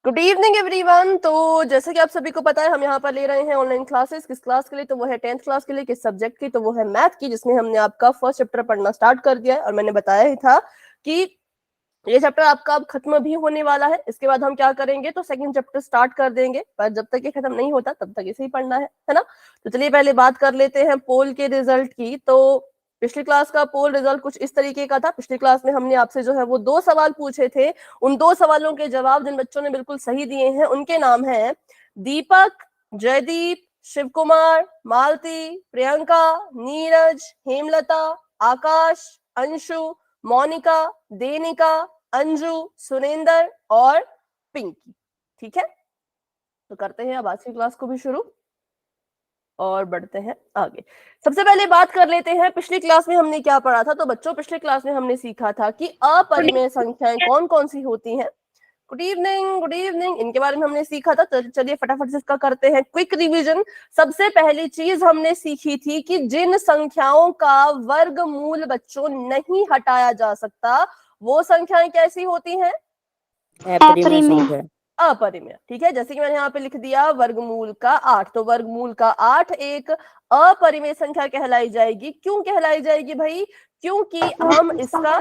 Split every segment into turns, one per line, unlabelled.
Good evening everyone. तो जैसे कि आप सभी को पता है, हम यहाँ पर ले रहे हैं ऑनलाइन क्लासेस। किस क्लास के लिए? तो वो है 10th क्लास के लिए। किस सब्जेक्ट की? तो वो है मैथ की, जिसमें हमने आपका फर्स्ट चैप्टर पढ़ना स्टार्ट कर दिया है। और मैंने बताया ही था कि ये चैप्टर आपका अब खत्म भी होने वाला है। इसके बाद हम क्या करेंगे, तो सेकंड चैप्टर स्टार्ट कर देंगे, पर जब तक ये खत्म नहीं होता तब तक इसे ही पढ़ना है ना। तो चलिए पहले बात कर लेते हैं पोल के रिजल्ट की। तो पिछली क्लास का पोल रिजल्ट कुछ इस तरीके का था। पिछली क्लास में हमने आपसे जो है वो 2 सवाल पूछे थे। उन 2 सवालों के जवाब जिन बच्चों ने बिल्कुल सही दिए हैं उनके नाम है दीपक, जयदीप, शिव कुमार, मालती, प्रियंका, नीरज, हेमलता, आकाश, अंशु, मोनिका, देनिका, अंजू, सुरेंद्र और पिंकी। ठीक है, तो करते हैं अब आज की क्लास को भी शुरू और बढ़ते हैं आगे। सबसे पहले बात कर लेते हैं पिछली क्लास में हमने क्या पढ़ा था। तो बच्चों, पिछली क्लास में हमने सीखा था कि अपरिमेय संख्याएं कौन कौन सी होती हैं। Good evening, good evening. इनके बारे में हमने सीखा था। तो चलिए फटाफट से इसका करते हैं क्विक रिवीजन। सबसे पहली चीज हमने सीखी थी कि जिन संख्याओं का वर्गमूल बच्चों नहीं हटाया जा सकता, वो संख्याएं कैसी होती हैं?
अपरिमेय।
अपरिमेय। ठीक है, जैसे कि मैंने यहाँ पे लिख दिया वर्गमूल का 8, तो वर्गमूल का 8 एक अपरिमेय संख्या कहलाई जाएगी। क्यों कहलाई जाएगी भाई? क्योंकि हम इसका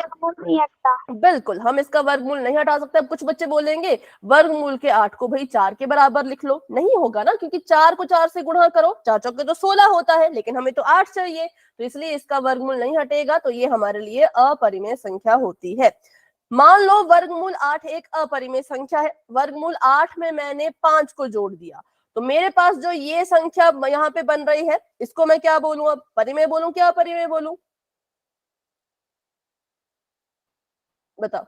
बिल्कुल हम इसका वर्गमूल नहीं हटा सकते। अब कुछ बच्चे बोलेंगे वर्गमूल के 8 को भाई 4 के बराबर लिख लो। नहीं होगा ना, क्योंकि 4 को 4 से गुणा करो, 4 चौके तो 16 होता है, लेकिन हमें तो 8 चाहिए, तो इसलिए इसका वर्गमूल नहीं हटेगा। तो ये हमारे लिए अपरिमेय संख्या होती है। मान लो वर्गमूल 8 एक अपरिमेय संख्या है। वर्गमूल 8 में मैंने 5 को जोड़ दिया, तो मेरे पास जो ये संख्या यहाँ पे बन रही है, इसको मैं क्या बोलूं? अब परिमेय बोलूं क्या अपरिमेय बोलूं? बताओ।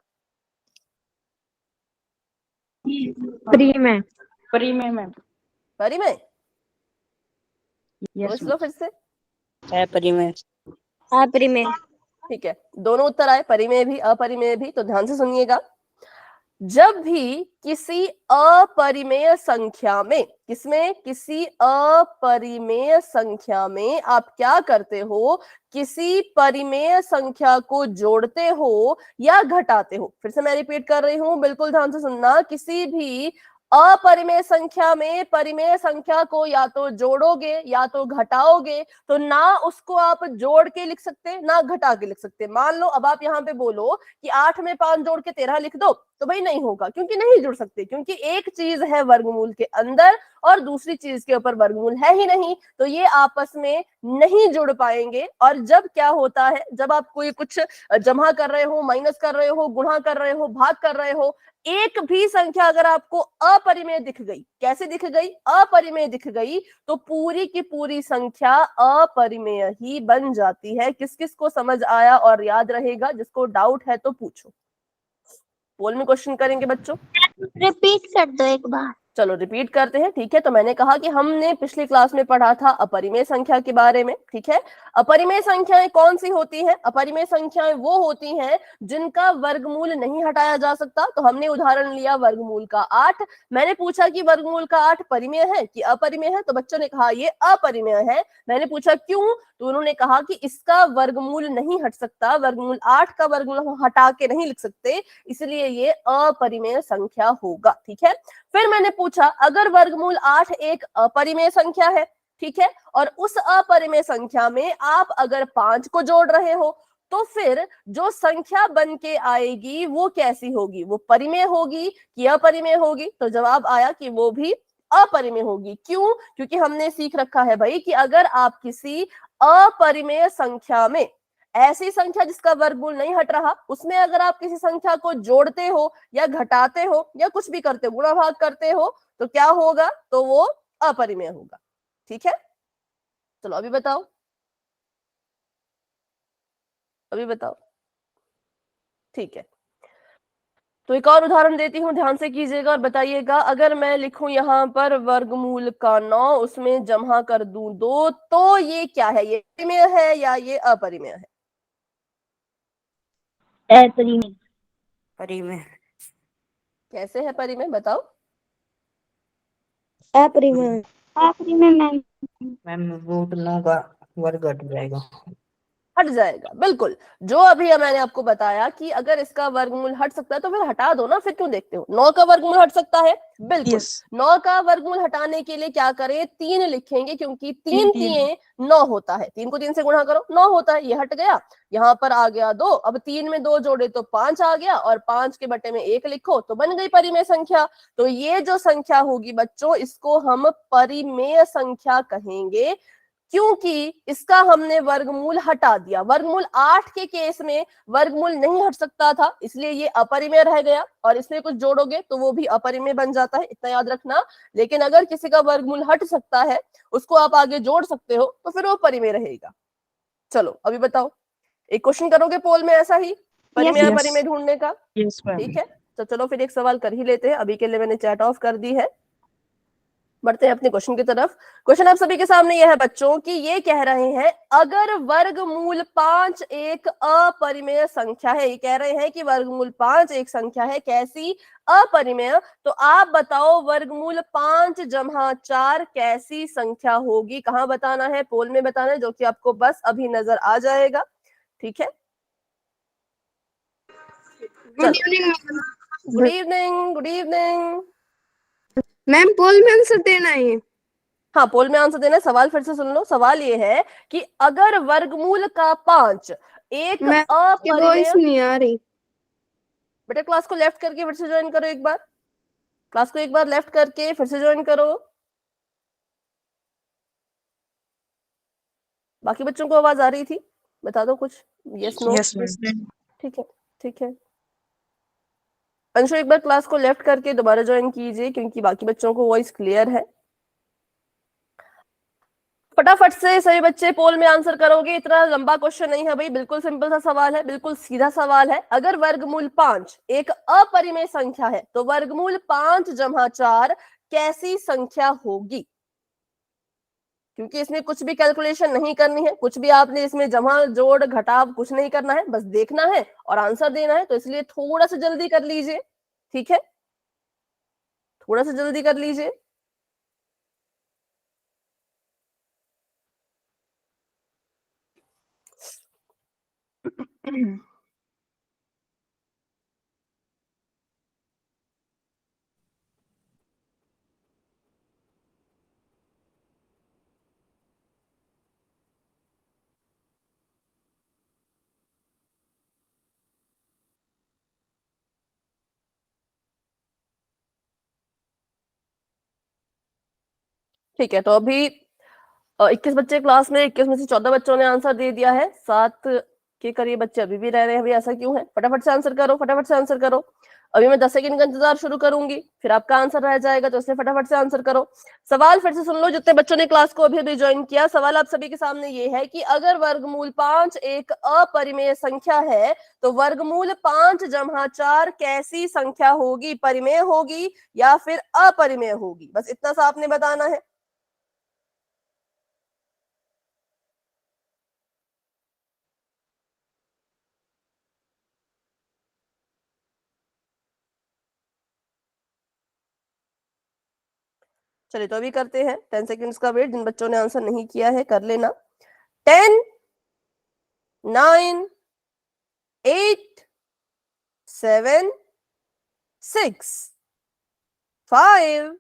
परिमेय। परिमेय मैम।
परिमेय?
यस
सोच लो फिर से।
अपरिमेय। अपरिमेय।
ठीक है, दोनों उत्तर आए, परिमेय भी अपरिमेय भी। तो ध्यान से सुनिएगा, जब भी किसी अपरिमेय संख्या में, किसमें? किसी अपरिमेय संख्या में आप क्या करते हो? किसी परिमेय संख्या को जोड़ते हो या घटाते हो। फिर से मैं रिपीट कर रही हूं, बिल्कुल ध्यान से सुनना। किसी भी अपरिमेय संख्या में परिमेय संख्या को या तो जोड़ोगे या तो घटाओगे, तो ना उसको आप जोड़ के लिख सकते ना घटा के लिख सकते। मान लो अब आप यहाँ पे बोलो कि 8 में 5 जोड़ के 13 लिख दो, तो भाई नहीं होगा, क्योंकि नहीं जुड़ सकते। क्योंकि एक चीज है वर्गमूल के अंदर और दूसरी चीज के ऊपर वर्गमूल है ही नहीं, तो ये आपस में नहीं जुड़ पाएंगे। और जब क्या होता है, जब आप कोई कुछ जमा कर रहे हो, माइनस कर रहे हो, गुणा कर रहे हो, भाग कर रहे हो, एक भी संख्या अगर आपको अपरिमेय दिख गई, कैसे दिख गई? अपरिमेय दिख गई, तो पूरी की पूरी संख्या अपरिमेय ही बन जाती है। किस किस को समझ आया और याद रहेगा? जिसको डाउट है तो पूछो। पोल में क्वेश्चन करेंगे बच्चों।
रिपीट कर दो एक बार।
चलो रिपीट करते हैं। ठीक है, तो मैंने कहा कि हमने पिछली क्लास में पढ़ा था अपरिमेय संख्या के बारे में। ठीक है, अपरिमेय संख्याएं कौन सी होती हैं? अपरिमेय संख्याएं वो होती हैं जिनका वर्गमूल नहीं हटाया जा सकता। तो हमने उदाहरण लिया वर्गमूल का 8। मैंने पूछा कि वर्गमूल का 8 परिमेय है कि अपरिमेय है, तो बच्चों ने कहा ये अपरिमेय है। मैंने पूछा क्यों, तो उन्होंने कहा कि इसका वर्गमूल नहीं हट सकता, वर्गमूल 8 का वर्गमूल हम हटा के नहीं लिख सकते, इसलिए ये अपरिमेय संख्या होगा। ठीक है, फिर मैंने पूछा अगर वर्गमूल 8 एक अपरिमेय संख्या है, ठीक है, और उस अपरिमेय संख्या में आप अगर 5 को जोड़ रहे हो, तो फिर जो संख्या बन के आएगी वो कैसी होगी? वो परिमेय होगी कि अपरिमेय होगी? तो जवाब आया कि वो भी अपरिमेय होगी। क्यों? क्योंकि हमने सीख रखा है भाई कि अगर आप किसी अपरिमेय संख्या में, ऐसी संख्या जिसका वर्गमूल नहीं हट रहा, उसमें अगर आप किसी संख्या को जोड़ते हो या घटाते हो या कुछ भी करते हो, गुणा भाग करते हो, तो क्या होगा? तो वो अपरिमेय होगा। ठीक है, चलो अभी बताओ, अभी बताओ। ठीक है, तो एक और उदाहरण देती हूँ, ध्यान से कीजिएगा और बताइएगा। अगर मैं लिखूं यहाँ पर वर्गमूल का 9, उसमें जमा कर दूं 2, तो ये क्या है? ये परिमेय है या ये अपरिमेय है?
अपरिमेय। परिमेय।
कैसे है परिमेय, बताओ।
अपरिमेय। अपरिमेय मैम। मैम रूट 9 का वर्ग घट जाएगा।
हट जाएगा, बिल्कुल। जो अभी मैंने आपको बताया कि अगर इसका वर्गमूल हट सकता है तो फिर हटा दो ना, फिर क्यों देखते हो। 9 का वर्गमूल हट सकता है, बिल्कुल।
यस
9 का वर्गमूल हटाने के लिए क्या करें, 3 लिखेंगे, क्योंकि 3
तीन।
3 9 होता है। 3 को 3 से गुणा करो, 9 होता है, ये हट गया। यहाँ पर आ गया 2, अब 3 में 2 जोड़े तो 5 आ गया, और 5 के बटे में 1 लिखो तो बन गई परिमेय संख्या। तो ये जो संख्या होगी बच्चों, इसको हम परिमेय संख्या कहेंगे, क्योंकि इसका हमने वर्गमूल हटा दिया। वर्गमूल 8 के केस में वर्गमूल नहीं हट सकता था, इसलिए ये अपरिमेय रह गया, और इसमें कुछ जोड़ोगे तो वो भी अपरिमेय बन जाता है, इतना याद रखना। लेकिन अगर किसी का वर्गमूल हट सकता है, उसको आप आगे जोड़ सकते हो, तो फिर वो परिमेय रहेगा। चलो अभी बताओ, एक क्वेश्चन करोगे पोल में ऐसा ही, परिमेय
Yes.
अपरिमेय ढूंढने का?
Yes ma'am.
ठीक है, तो चलो फिर एक सवाल कर ही लेते हैं। अभी के लिए मैंने चैट ऑफ कर दी है, बढ़ते हैं अपने क्वेश्चन की तरफ। क्वेश्चन आप सभी के सामने यह है बच्चों कि ये कह रहे हैं अगर वर्गमूल 5 एक अपरिमेय संख्या है, ये कह रहे हैं कि वर्गमूल 5 एक संख्या है, कैसी? अपरिमेय। तो आप बताओ वर्गमूल 5 जमा 4 कैसी संख्या होगी? कहाँ बताना है? पोल में बताना है, जो कि आपको बस अभी नजर आ जाएगा। ठीक है,
good evening ma'am.
Good evening, good evening.
Ma'am poll में आंसर देना है।
हाँ, पोल में आंसर देना है। सवाल फिर से सुन लो। सवाल ये है कि अगर वर्गमूल का 5 एक
मैम की
अपरिमेय,
वॉइस नहीं आ रही।
बेटा क्लास को लेफ्ट करके फिर से ज्वाइन करो एक बार। क्लास को एक बार लेफ्ट करके फिर से ज्वाइन करो। बाकी बच्चों को आवाज आ रही थी? बता दो कुछ, यस नो।
Yes ma'am.
ठीक है, ठीक है। अंशु एक बार क्लास को लेफ्ट करके दोबारा ज्वाइन कीजिए, क्योंकि बाकी बच्चों को वॉइस क्लियर है। फटाफट से सभी बच्चे पोल में आंसर करोगे, इतना लंबा क्वेश्चन नहीं है भाई, बिल्कुल सिंपल सा सवाल है, बिल्कुल सीधा सवाल है। अगर वर्गमूल 5 एक अपरिमेय संख्या है, तो वर्गमूल 5 जमा 4 कैसी संख्या होगी? क्योंकि इसमें कुछ भी कैलकुलेशन नहीं करनी है, कुछ भी आपने इसमें जमा जोड़ घटाव कुछ नहीं करना है, बस देखना है और आंसर देना है। तो इसलिए थोड़ा सा जल्दी कर लीजिए, ठीक है, थोड़ा सा जल्दी कर लीजिए। ठीक है, तो अभी 21 बच्चे क्लास में, 21 में से 14 बच्चों ने आंसर दे दिया है, 7 के करीब बच्चे अभी भी रह रहे हैं। अभी ऐसा क्यों है? फटाफट से आंसर करो, फटाफट से आंसर करो। अभी मैं 10 सेकंड का इंतजार शुरू करूंगी, फिर आपका आंसर रह जाएगा, तो इसलिए फटाफट से आंसर करो। सवाल फिर से सुन लो जितने बच्चों ने क्लास को अभी अभी ज्वाइन किया। सवाल आप सभी के सामने ये है कि अगर वर्गमूल 5 एक अपरिमेय संख्या है, तो वर्गमूल 5 जमा 4 कैसी संख्या होगी? परिमेय होगी या फिर अपरिमेय होगी? बस इतना सा आपने बताना है। चलिए, तो अभी करते हैं 10 सेकेंड्स का वेट। जिन बच्चों ने आंसर नहीं किया है कर लेना। 10 9 8 7 6 5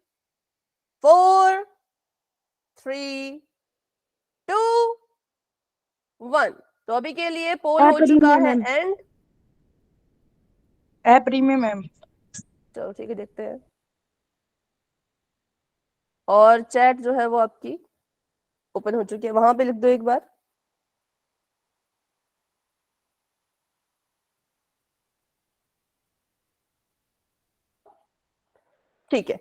4 3 2 1। तो अभी के लिए पोल हो चुका है एंड।
अपरिमेय मैम।
चलो ठीक है, देखते हैं। और चैट जो है वो आपकी ओपन हो चुकी है, वहां पे लिख दो एक बार। ठीक है,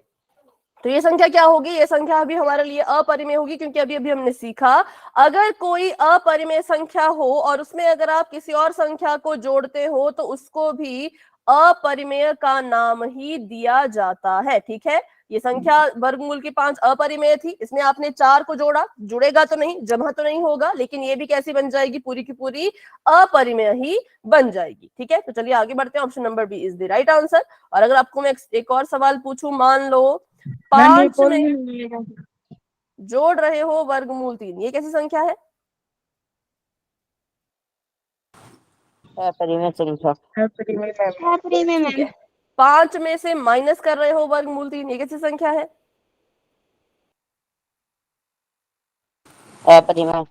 तो ये संख्या क्या होगी? ये संख्या अभी हमारे लिए अपरिमेय होगी, क्योंकि अभी अभी हमने सीखा अगर कोई अपरिमेय संख्या हो और उसमें अगर आप किसी और संख्या को जोड़ते हो, तो उसको भी अपरिमेय का नाम ही दिया जाता है। ठीक है, ये संख्या वर्गमूल की 5 अपरिमेय थी, इसमें आपने 4 को जोड़ा, जुड़ेगा तो नहीं, जमा तो नहीं होगा, लेकिन ये भी कैसी बन जाएगी? पूरी की पूरी अपरिमेय ही बन जाएगी। ठीक है, तो चलिए आगे बढ़ते हैं। Option number B is the right answer. और अगर आपको मैं एक और सवाल पूछूं, मान लो 5 में जोड़ रहे हो वर्गमूल 3, ये कैसी संख्या है?
अपरिमेय संख्या। अपरिमेय
ठीक है, 5 में से माइनस कर रहे हो वर्गमूल 3, ये कैसी संख्या है?
अपरिमेय।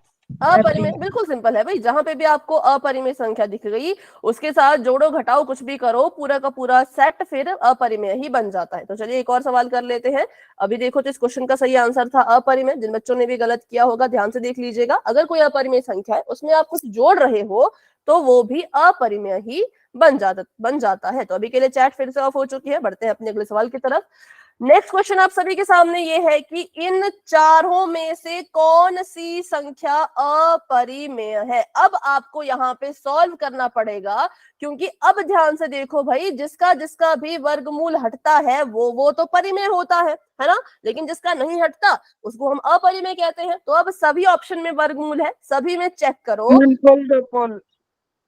अपरिमेय, बिल्कुल सिंपल है भाई। जहां पे भी आपको अपरिमेय संख्या दिख गई उसके साथ जोड़ो घटाओ कुछ भी करो, पूरा का पूरा सेट फिर अपरिमेय ही बन जाता है। तो चलिए एक और सवाल कर लेते हैं। अभी देखो तो इस क्वेश्चन का सही आंसर था अपरिमेय। जिन बच्चों ने भी गलत किया होगा ध्यान से देख लीजिएगा। अगर कोई अपरिमेय संख्या है उसमें आप कुछ जोड़ रहे हो तो वो भी अपरिमेय ही बन जाता है। तो अभी के लिए चैट फिर से ऑफ हो चुकी है, बढ़ते हैं अपने अगले सवाल की तरफ। नेक्स्ट क्वेश्चन आप सभी के सामने ये है कि इन चारों में से कौन सी संख्या अपरिमेय है। अब आपको यहाँ पे सॉल्व करना पड़ेगा, क्योंकि अब ध्यान से देखो भाई, जिसका जिसका भी वर्गमूल हटता है वो तो परिमेय होता है ना, लेकिन जिसका नहीं हटता उसको हम अपरिमेय कहते हैं। तो अब सभी ऑप्शन में वर्गमूल है, सभी में चेक करो।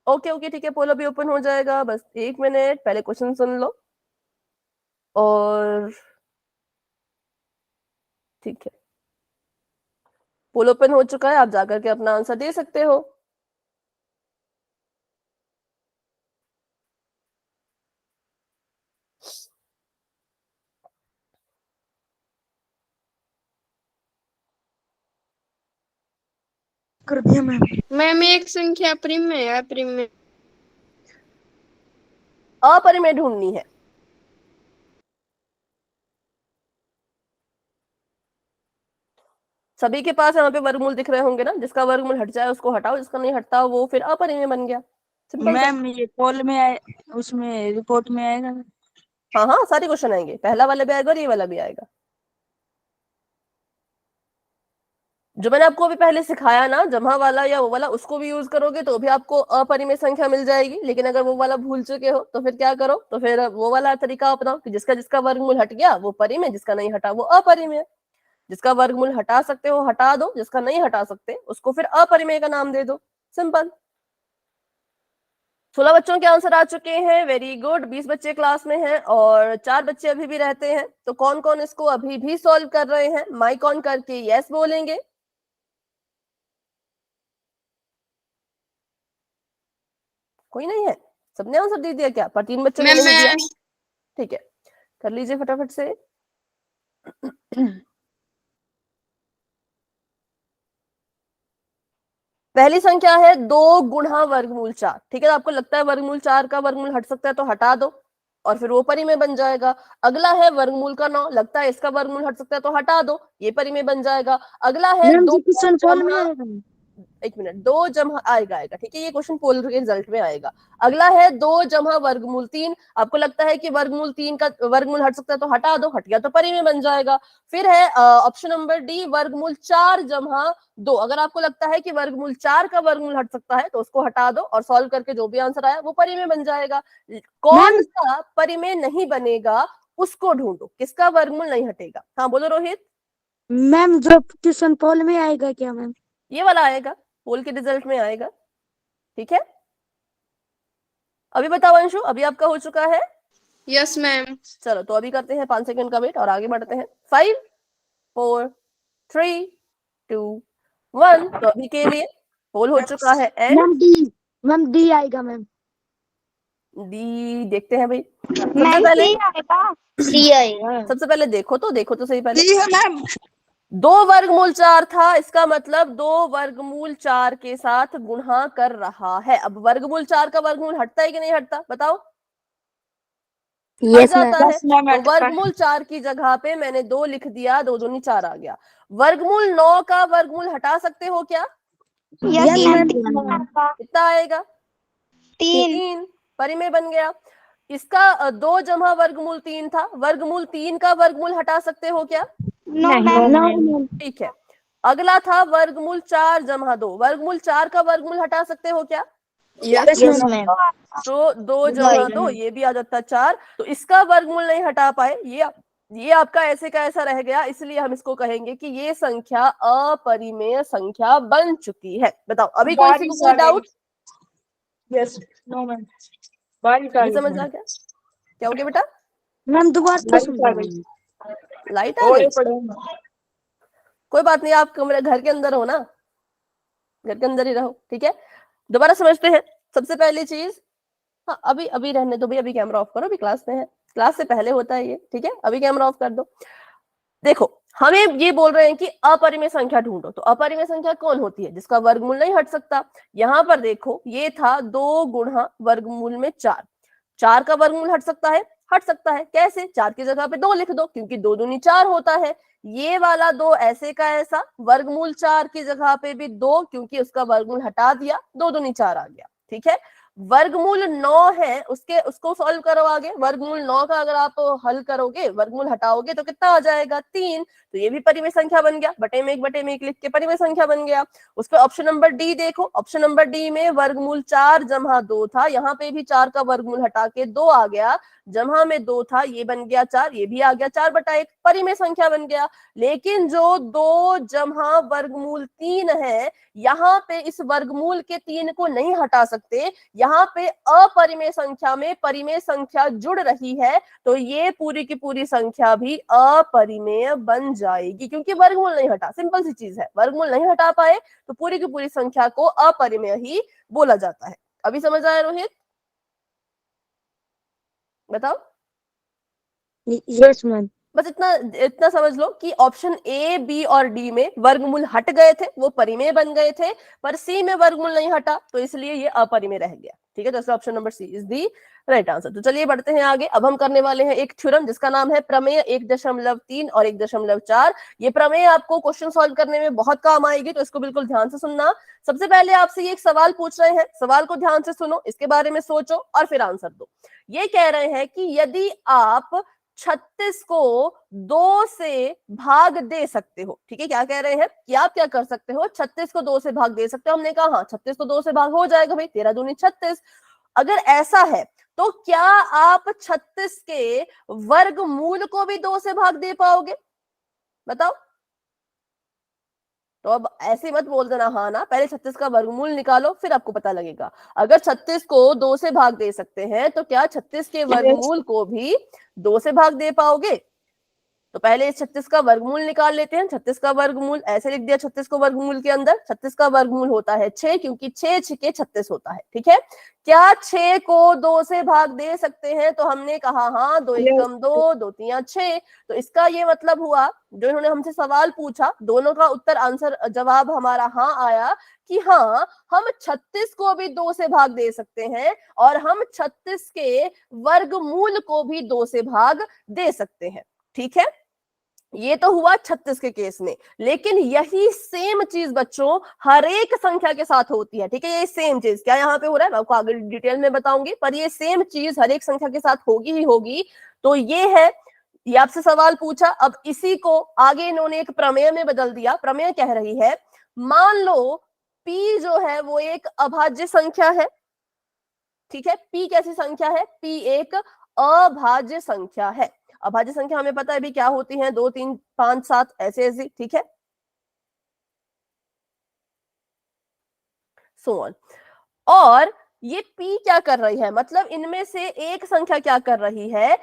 ओके ओके ठीक है, पोलो भी ओपन हो जाएगा, बस 1 मिनट, पहले क्वेश्चन सुन लो। और ठीक है, पोल ओपन हो चुका है, आप जाकर के अपना आंसर दे सकते हो।
कर दिया मैम। मैम एक संख्या अपरिमेय है, अपरिमेय।
अपरिमेय ढूंढनी है। सभी के पास यहाँ पे वर्गमूल दिख रहे होंगे ना, जिसका वर्गमूल हट जाए उसको हटाओ, जिसका नहीं हटता वो फिर अपरिमेय बन गया। सिंपल सा।
मैम ये कॉल में आए, उसमें रिपोर्ट में आएगा।
हाँ हाँ, सारे क्वेश्चन आएंगे, पहला वाला भी आएगा और ये वाला भी आएगा। जो मैंने आपको अभी पहले सिखाया ना, जमा वाला या वो वाला, उसको भी यूज करोगे तो भी आपको अपरिमेय संख्या मिल जाएगी। लेकिन अगर वो वाला भूल चुके हो तो फिर क्या करो, तो फिर वो वाला तरीका अपनाओ कि जिसका जिसका वर्गमूल हट गया वो परिमेय, जिसका नहीं हटा वो अपरिमेय। जिसका वर्गमूल हटा सकते हो हटा दो, जिसका नहीं हटा सकते उसको फिर अपरिमेय का नाम दे दो। सिंपल। 16 बच्चों के आंसर आ चुके हैं, वेरी गुड। 20 बच्चे क्लास में हैं और 4 बच्चे अभी भी रहते हैं। तो कौन कौन इसको अभी भी सॉल्व कर रहे हैं, माइक ऑन करके यस बोलेंगे। कोई नहीं है, सबने आंसर दे दिया क्या? पर 3 बच्चों ने
मैम
नहीं दिया।
मैं
ठीक है, कर लीजिए फटाफट से। पहली संख्या है 2 गुणा वर्गमूल 4। ठीक है, तो आपको लगता है वर्गमूल 4 का वर्गमूल हट सकता है तो हटा दो और फिर वो परिमेय बन जाएगा। अगला है वर्गमूल का 9, लगता है इसका वर्गमूल हट सकता है तो हटा दो, ये परिमेय बन जाएगा। अगला है
मैम
2
जी क्वेश्चन पोल में
जमा,
आएगा।
1 मिनट, 2 जमा आएगा ठीक है, ये क्वेश्चन पोल के रिजल्ट में आएगा। अगला है 2 जमा वर्गमूल 3। आपको लगता है कि वर्गमूल 3 का वर्गमूल हट सकता है तो हटा दो, हट गया तो परिमेय बन जाएगा। फिर है ऑप्शन नंबर डी, वर्गमूल 4 जमा 2। अगर आपको लगता है कि वर्गमूल 4 का वर्गमूल हट सकता है तो उसको हटा दो और सॉल्व करके जो भी आंसर आया वो परिमेय बन जाएगा। कौन सा परिमेय नहीं बनेगा उसको ढूंढो, किसका वर्गमूल नहीं हटेगा। हाँ बोलो रोहित।
मैम जो क्वेश्चन पोल में आएगा क्या मैम?
ये वाला आएगा, पोल के रिजल्ट में आएगा। ठीक है, अभी बताओ अंशु, अभी आपका हो चुका है?
Yes ma'am.
चलो तो अभी करते हैं 5 सेकंड का वेट और आगे बढ़ते हैं। 5 4 3 2 1। तो अभी के लिए पोल हो चुका है एंड
मैम डी आएगा मैम।
डी देखते हैं भाई।
सी आएगा।
सबसे पहले देखो तो सही पहले।
जी है मैम।
2 वर्गमूल 4 था, इसका मतलब 2 वर्गमूल 4 के साथ गुणा कर रहा है। अब वर्गमूल 4 का वर्गमूल हटता है कि नहीं हटता, बताओ। हट
यस
जाता है।
मैम
तो वर्गमूल 4 की जगह पे मैंने 2 लिख दिया, 2 दूनी 4 आ गया। वर्गमूल 9 का वर्गमूल हटा सकते हो क्या? कितना आएगा? 3, परिमेय बन गया। इसका 2 जमा वर्गमूल 3 था, वर्गमूल 3 का वर्गमूल हटा सकते हो क्या? ठीक है। अगला था वर्गमूल 4 जमा 2, वर्गमूल 4 का वर्गमूल हटा सकते हो क्या?
Yes ma'am.
तो 2 जमा 2, ये भी आ जाता 4। तो इसका वर्गमूल नहीं हटा पाए, ये आपका ऐसे का ऐसा रह गया, इसलिए हम इसको कहेंगे कि ये संख्या अपरिमेय संख्या बन चुकी है। बताओ अभी कोई किसी को कोई डाउट?
Yes no ma'am. बारिश आ
अभी
गई
समझ आ गया? क्या हो गया बेटा?
मैम दोबारा
बारिश आ गई।
लाइट आ
और
गई?
ये पढ़ेंगे।
कोई बात नहीं, आप कमरे घर के अंदर हो ना, घर के अंदर ही रहो। ठीक है, दोबारा समझते हैं। सबसे पहली चीज, हाँ अभी अभी रहने दो भाई, अभी कैमरा ऑफ करो, अभी क्लास में है, क्लास से पहले होता है ये, ठीक है, अभी कैमरा ऑफ कर दो। देखो हमें ये बोल रहे हैं कि अपरिमेय संख्या ढूंढो, तो अपरिमेय संख्या कौन होती है? जिसका वर्गमूल नहीं हट सकता। यहां पर देखो ये था 2 गुणा वर्गमूल में 4, 4 का वर्गमूल हट सकता है? हट सकता है। कैसे? 4 की जगह पे 2 लिख दो, क्योंकि 2 दूनी 4 होता है। ये वाला 2 ऐसे का ऐसा, वर्गमूल 4 की जगह पे भी 2, क्योंकि उसका वर्गमूल हटा दिया, 2 दूनी 4 आ गया, ठीक है। वर्गमूल 9 है, उसको सॉल्व करो आगे। वर्गमूल 9 का अगर आप हल करोगे, वर्गमूल हटाओगे तो कितना आ जाएगा? 3। तो ये भी परिमेय संख्या बन गया, बटे में 1 लिख के परिमेय संख्या बन गया। उसके ऑप्शन नंबर डी देखो, ऑप्शन नंबर डी में वर्गमूल 4 जमा 2 था, यहाँ पे भी 4 का वर्गमूल हटा के 2 आ गया, जमा में 2 था, ये बन गया 4, ये भी आ गया 4/1, परिमेय संख्या बन गया। लेकिन जो 2 जमा वर्गमूल 3 है, यहाँ पे इस वर्गमूल के 3 को नहीं हटा सकते, यहाँ पे अपरिमेय संख्या में परिमेय संख्या जुड़ रही है, तो ये पूरी की पूरी संख्या भी अपरिमेय बन जाएगी, क्योंकि वर्गमूल नहीं हटा। सिंपल सी चीज है, वर्गमूल नहीं हटा पाए तो पूरी की पूरी संख्या को अपरिमेय ही बोला जाता है। अभी समझ आया रोहित? बताओ।
Yes ma'am.
बस इतना इतना समझ लो कि ऑप्शन ए, बी और डी में वर्गमूल हट गए थे, वो परिमेय बन गए थे, पर सी में वर्गमूल नहीं हटा, तो इसलिए ये अपरिमेय रह गया, ठीक है। तो option number C is the right answer. तो चलिए बढ़ते हैं आगे। अब हम करने वाले हैं एक थ्योरम जिसका नाम है प्रमेय 1.3 और 1.4। ये प्रमेय आपको क्वेश्चन सॉल्व करने में बहुत काम आएगी, तो इसको बिल्कुल ध्यान से सुनना। सबसे पहले आपसे ये एक सवाल पूछ रहे हैं, सवाल को ध्यान से सुनो, इसके बारे में सोचो और फिर आंसर दो। ये कह रहे हैं कि यदि आप 36 को 2 से भाग दे सकते हो, ठीक है। क्या कह रहे हैं कि आप क्या कर सकते हो? 36 को 2 से भाग दे सकते हो। हमने कहा हाँ, 36 को 2 से भाग हो जाएगा भाई, 13 दूनी 36। अगर ऐसा है तो क्या आप 36 के वर्गमूल को भी 2 से भाग दे पाओगे? बताओ। तो अब ऐसे मत बोल देना हाँ ना, पहले 36 का वर्गमूल निकालो, फिर आपको पता लगेगा। अगर 36 को 2 से भाग दे सकते हैं, तो क्या 36 के वर्गमूल को भी 2 से भाग दे पाओगे? तो पहले इस 36 का वर्गमूल निकाल लेते हैं। 36 का वर्गमूल ऐसे लिख दिया, 36 को वर्गमूल के अंदर 36 का वर्गमूल होता है 6, क्योंकि 6 छके 36 होता है, ठीक है। क्या 6 को 2 से भाग दे सकते हैं? तो हमने कहा हाँ, 2 एकम 2, 2 तियां 6। तो इसका ये मतलब हुआ, जो इन्होंने हमसे सवाल पूछा, दोनों का उत्तर आंसर जवाब हमारा हाँ आया कि हाँ, हम 36 को भी 2 से भाग दे सकते हैं और हम 36 के वर्गमूल को भी 2 से भाग दे सकते हैं, ठीक है। ये तो हुआ 36 के केस में, लेकिन यही सेम चीज बच्चों हर एक संख्या के साथ होती है, ठीक है। ये सेम चीज क्या यहाँ पे हो रहा है मैं आपको आगे डिटेल में बताऊंगी, पर ये सेम चीज हर एक संख्या के साथ होगी ही होगी। तो ये है, ये आपसे सवाल पूछा, अब इसी को आगे इन्होंने एक प्रमेय में बदल दिया। प्रमेय कह रही है, मान लो p जो है वो एक अभाज्य संख्या है, ठीक है। p कैसी संख्या है? p एक अभाज्य संख्या है। अभाज्य संख्या हमें पता है भी क्या होती है, 2 3 5 7 ऐसे ऐसे, ठीक है, सो ऑन। और ये p क्या कर रही है? मतलब इनमें से एक संख्या क्या कर रही है?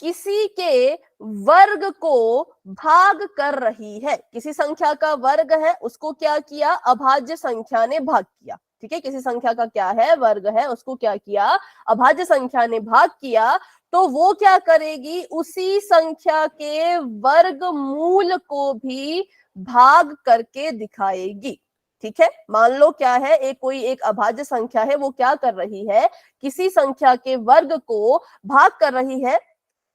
किसी के वर्ग को भाग कर रही है। किसी संख्या का वर्ग है, उसको क्या किया? अभाज्य संख्या ने भाग किया, ठीक है। किसी संख्या का क्या है? वर्ग है, उसको क्या किया? अभाज्य संख्या ने भाग किया। तो वो क्या करेगी? उसी संख्या के वर्गमूल को भी भाग करके दिखाएगी, ठीक है। मान लो क्या है, एक कोई एक अभाज्य संख्या है, वो क्या कर रही है? किसी संख्या के वर्ग को भाग कर रही है,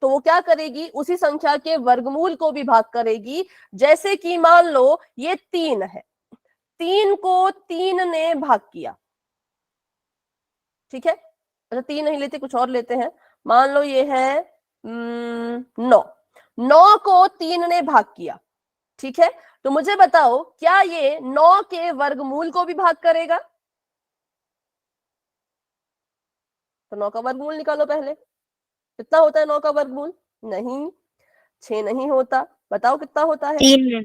तो वो क्या करेगी? उसी संख्या के वर्गमूल को भी भाग करेगी। जैसे कि मान लो ये 3 है, 3 को 3 ने भाग किया, ठीक है। अच्छा 3 नहीं लेते, कुछ और लेते हैं। मान लो ये है 9, 9 को 3 ने भाग किया, ठीक है। तो मुझे बताओ, क्या ये 9 के वर्गमूल को भी भाग करेगा? तो 9 का वर्गमूल निकालो पहले, कितना होता है 9 का वर्गमूल? नहीं, 6 नहीं होता। बताओ कितना होता है?
3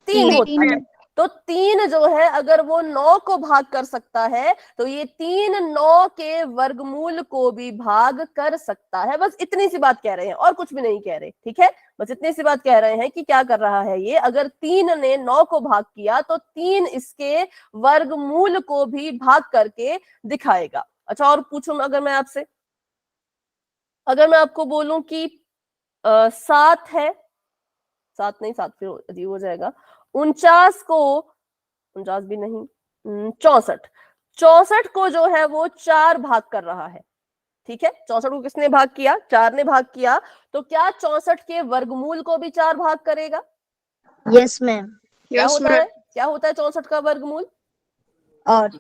3 होता है। तो 3 जो है अगर वो 9 को भाग कर सकता है तो ये 3 9 के वर्गमूल को भी भाग कर सकता है। बस इतनी सी बात कह रहे हैं और कुछ भी नहीं कह रहे, ठीक है। बस इतनी सी बात कह रहे हैं कि क्या कर रहा है ये, अगर 3 ने 9 को भाग किया तो 3 इसके वर्गमूल को भी भाग करके दिखाएगा। अच्छा, और पूछूं अगर मैं आपसे, अगर मैं आपको बोलूं कि 7 है, 7 नहीं, 7 फिर अजीब हो जाएगा, 49 को, 49 भी नहीं, 64, 64 को जो है वो 4 भाग कर रहा है, ठीक है। 64 को किसने भाग किया, 4 ने भाग किया, तो क्या 64 के वर्गमूल को भी 4 भाग करेगा?
Yes ma'am.
क्या
यस
होता है,
मैम।
क्या होता है 64 का वर्गमूल?
8।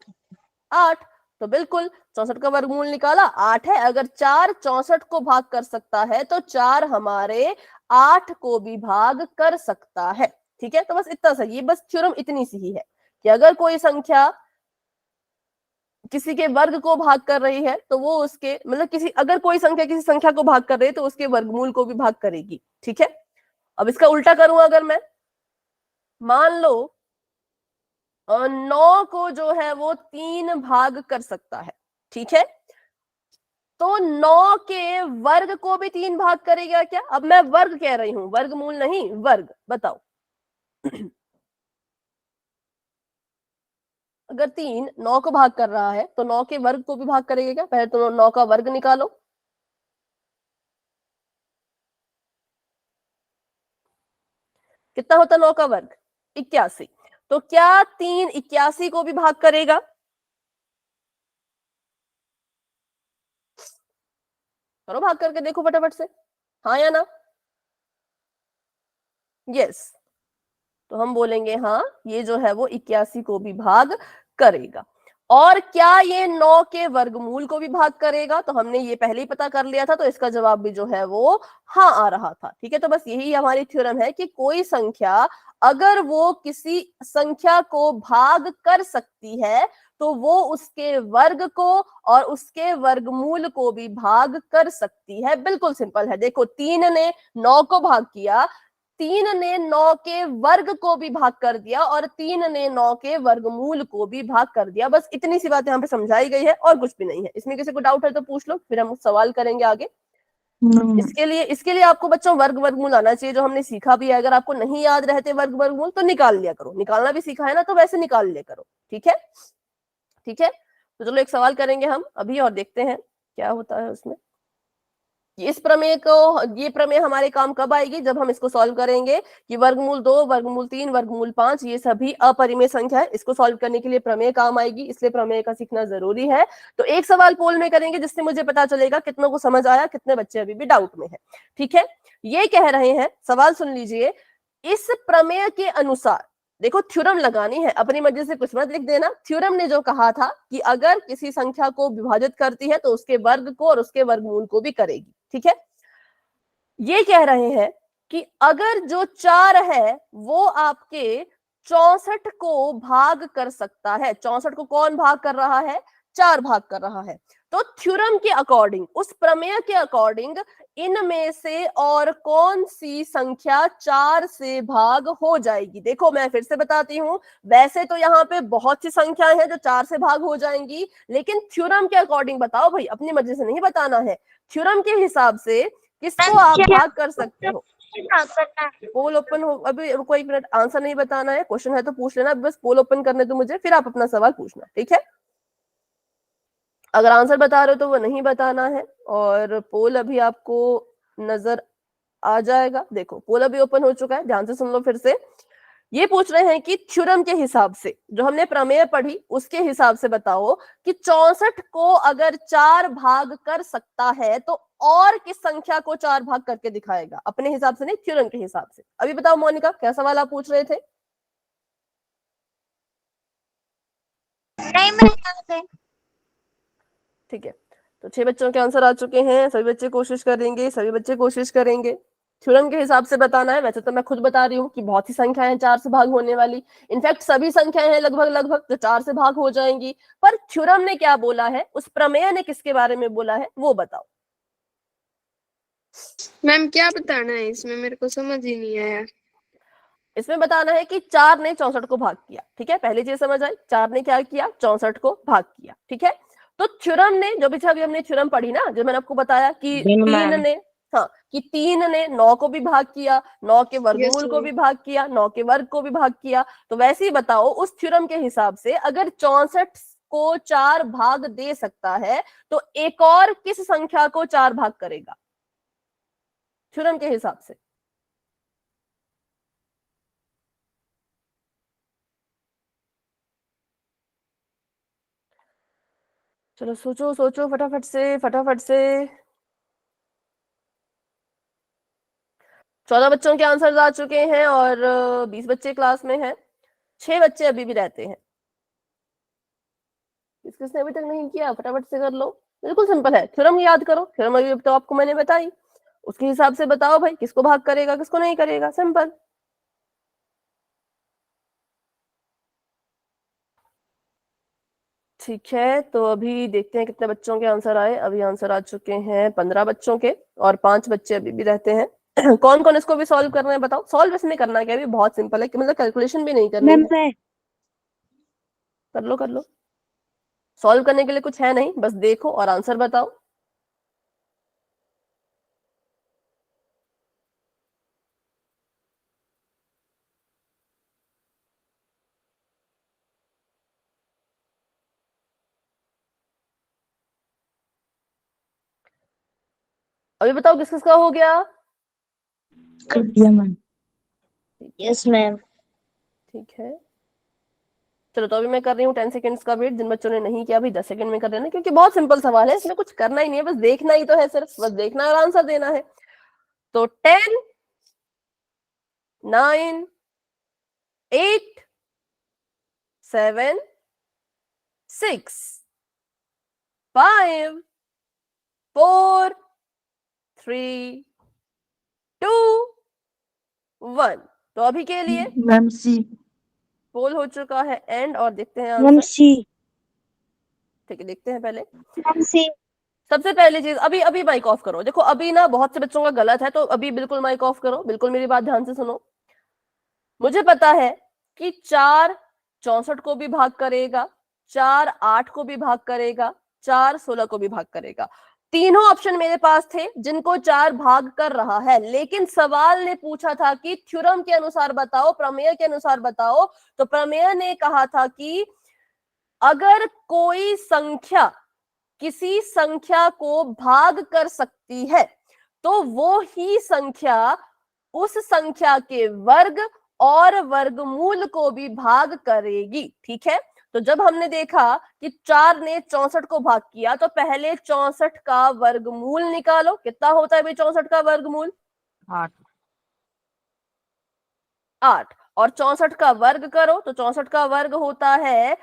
8। तो बिल्कुल 64 का वर्गमूल निकाला 8 है। अगर 4 64 को भाग कर सकता है तो 4 हमारे 8 को भी भाग कर सकता है, ठीक है। तो बस इतना सा, ये बस थ्योरम इतनी सी ही है कि अगर कोई संख्या किसी के वर्ग को भाग कर रही है तो वो उसके, मतलब किसी, अगर कोई संख्या किसी संख्या को भाग कर रही है तो उसके वर्गमूल को भी भाग करेगी, ठीक है। अब इसका उल्टा करूं अगर मैं, मान लो 9 को जो है वो 3 भाग कर सकता है, ठीक है। तो 9 के वर्ग को भी 3 भाग करेगा क्या? अब मैं वर्ग कह रही हूं, वर्गमूल नहीं, वर्ग, बताओ। अगर 3 9 को भाग कर रहा है तो 9 के वर्ग को भी भाग करेगा क्या? पहले तो 9 का वर्ग निकालो। कितना होता 9 का वर्ग? 81। तो क्या 3 81 को भी भाग करेगा? करो, भाग करके देखो फटाफट से, हाँ या ना? यस। तो हम बोलेंगे हाँ, ये जो है वो 81 को भी भाग करेगा। और क्या ये 9 के वर्गमूल को भी भाग करेगा? तो हमने ये पहले ही पता कर लिया था, तो इसका जवाब भी जो है वो हाँ आ रहा था, ठीक है। तो बस यही हमारी थ्योरम है कि कोई संख्या अगर वो किसी संख्या को भाग कर सकती है तो वो उसके वर्ग को और उसके वर्गमूल को भी भाग कर सकती है। बिल्कुल सिंपल है। देखो, 3 ने 9 को भाग किया, 3 ने 9 के वर्ग को भी भाग कर दिया और 3 ने 9 के वर्गमूल को भी भाग कर दिया। बस इतनी सी बात यहाँ पे समझाई गई है और कुछ भी नहीं है। इसमें किसी को डाउट है तो पूछ लो, फिर हम सवाल करेंगे आगे। इसके लिए आपको बच्चों वर्ग वर्गमूल आना चाहिए, जो हमने सीखा भी है। अगर आपको नहीं याद रहते वर्ग वर्गमूल तो निकाल लिया करो, निकालना भी सीखा है ना तो वैसे निकाल लिया करो, ठीक है। ठीक है, तो चलो एक सवाल करेंगे हम अभी और देखते हैं क्या होता है उसमें। इस प्रमेय को, ये प्रमेय हमारे काम कब आएगी? जब हम इसको सॉल्व करेंगे कि वर्गमूल 2, वर्गमूल 3, वर्गमूल 5 ये सभी अपरिमेय संख्या है। इसको सॉल्व करने के लिए प्रमेय काम आएगी, इसलिए प्रमेय का सीखना जरूरी है। तो एक सवाल पोल में करेंगे जिससे मुझे पता चलेगा कितनों को समझ आया, कितने बच्चे अभी भी डाउट में है, ठीक है। ये कह रहे हैं, सवाल सुन लीजिए, इस प्रमेय के अनुसार, देखो थ्योरम लगानी है, अपनी मर्जी से कुछ मत लिख देना। थ्योरम ने जो कहा था कि अगर किसी संख्या को विभाजित करती है तो उसके वर्ग को और उसके वर्गमूल को भी करेगी, ठीक है। ये कह रहे हैं कि अगर जो 4 है वो आपके 64 को भाग कर सकता है, 64 को कौन भाग कर रहा है? 4 भाग कर रहा है। तो थ्योरम के अकॉर्डिंग, उस प्रमेय के अकॉर्डिंग, इनमें से और कौन सी संख्या 4 से भाग हो जाएगी? देखो मैं फिर से बताती हूं, वैसे तो यहाँ पे बहुत सी संख्याएं हैं जो 4 से भाग हो जाएंगी, लेकिन थ्योरम के अकॉर्डिंग बताओ भाई, अपनी मर्जी से नहीं बताना है। थ्योरम के हिसाब से किसको आप भाग कर सकते हो? पोल ओपन हो, अभी रुको 1 मिनट, आंसर नहीं बताना है, क्वेश्चन है तो पूछ लेना, बस पोल ओपन करने दो मुझे, फिर आप अपना सवाल पूछना, ठीक है। अगर आंसर बता रहे हो तो वो नहीं बताना है, और पोल अभी आपको नजर आ जाएगा। देखो पोल अभी ओपन हो चुका है, ध्यान से सुन लो फिर से। ये पूछ रहे हैं कि थ्योरम के हिसाब से, जो हमने प्रमेय पढ़ी उसके हिसाब से बताओ कि 64 को अगर 4 भाग कर सकता है तो और किस संख्या को 4 भाग करके दिखाएगा? अपने हिसाब से नहीं, थ्योरम के हिसाब से। अभी बताओ मोनिका, क्या सवाल आप पूछ रहे थे?
नहीं,
ठीक है, तो 6 बच्चों के आंसर आ चुके हैं। सभी बच्चे कोशिश करेंगे, सभी बच्चे कोशिश करेंगे। थ्योरम के हिसाब से बताना है। वैसे तो मैं खुद बता रही हूँ कि बहुत ही संख्याएं हैं 4 से भाग होने वाली, इनफैक्ट सभी संख्याएं हैं लगभग लगभग जो 4 से भाग हो जाएंगी। पर थ्योरम ने क्या बोला है, उस प्रमेय ने किसके बारे में बोला है, वो बताओ।
मैम क्या बताना है इसमें, मेरे को समझ ही नहीं आया।
इसमें बताना है कि 4 ने 64 को भाग किया। ठीक है, पहली चीज समझ आई, 4 ने क्या किया, 64 को भाग किया। ठीक है, तो थ्योरम ने जो पीछे अभी हमने थ्योरम पढ़ी ना, जो मैंने आपको बताया कि
दिन
3
मैम।
ने, हाँ, कि 3 ने 9 को भी भाग किया, 9 के वर्गमूल को
ma'am.
भी भाग किया, 9 के वर्ग को भी भाग किया। तो वैसे ही बताओ, उस थ्योरम के हिसाब से अगर 64 को 4 भाग दे सकता है तो एक और किस संख्या को 4 भाग करेगा थ्योरम के हिसाब से? चलो सोचो सोचो फटाफट से, फटाफट से। 14 बच्चों के आंसर आ चुके हैं और 20 बच्चे क्लास में हैं। 6 बच्चे अभी भी रहते हैं। किसने अभी तक नहीं किया, फटाफट से कर लो। बिल्कुल सिंपल है, थ्योरम याद करो। थ्योरम अभी तो आपको मैंने बताई, उसके हिसाब से बताओ भाई किसको भाग करेगा किसको नहीं करेगा। सिंपल। ठीक है, तो अभी देखते हैं कितने बच्चों के आंसर आए। अभी आंसर आ चुके हैं 15 बच्चों के और 5 बच्चे अभी भी रहते हैं। कौन कौन इसको भी सॉल्व कर रहे हैं बताओ। सॉल्व इसमें करना क्या है, बहुत सिंपल है, कि मतलब कैलकुलेशन भी नहीं करनी
मैम
है। कर लो कर लो। सॉल्व करने के लिए कुछ है नहीं, बस देखो और आंसर बताओ। अभी बताओ किस किसका हो गया।
कर दिया मैम। Yes ma'am.
ठीक है, चलो तो अभी मैं कर रही हूँ 10 सेकेंड्स का वेट। जिन बच्चों ने नहीं किया अभी 10 सेकंड में कर लेना, क्योंकि बहुत सिंपल सवाल है, इसमें कुछ करना ही नहीं है, बस देखना ही तो है, सिर्फ बस देखना और आंसर देना है। तो 10, 9, 8, 7, 6, 5, 4, 3, 2, 1। तो अभी के लिए
मैम सी।
पोल हो चुका है एंड, और देखते हैं
मैम
आंसर।
सी।
ठीक है, देखते हैं पहले।
मैम सी।
सबसे पहली चीज, अभी अभी माइक ऑफ करो। देखो अभी ना बहुत से बच्चों का गलत है, तो अभी बिल्कुल माइक ऑफ करो, बिल्कुल मेरी बात ध्यान से सुनो। मुझे पता है कि 4 64 को भी भाग करेगा, 4 8 को भी भाग करेगा, 4 16 को भी भाग करेगा। तीनों ऑप्शन मेरे पास थे जिनको 4 भाग कर रहा है, लेकिन सवाल ने पूछा था कि थ्योरम के अनुसार बताओ, प्रमेय के अनुसार बताओ। तो प्रमेय ने कहा था कि अगर कोई संख्या किसी संख्या को भाग कर सकती है तो वो ही संख्या उस संख्या के वर्ग और वर्गमूल को भी भाग करेगी। ठीक है, तो जब हमने देखा कि 4 ने 64 को भाग किया, तो पहले 64 का वर्गमूल निकालो। कितना होता है भाई 64 का वर्गमूल? 8। और 64 का वर्ग करो तो 64 का वर्ग होता है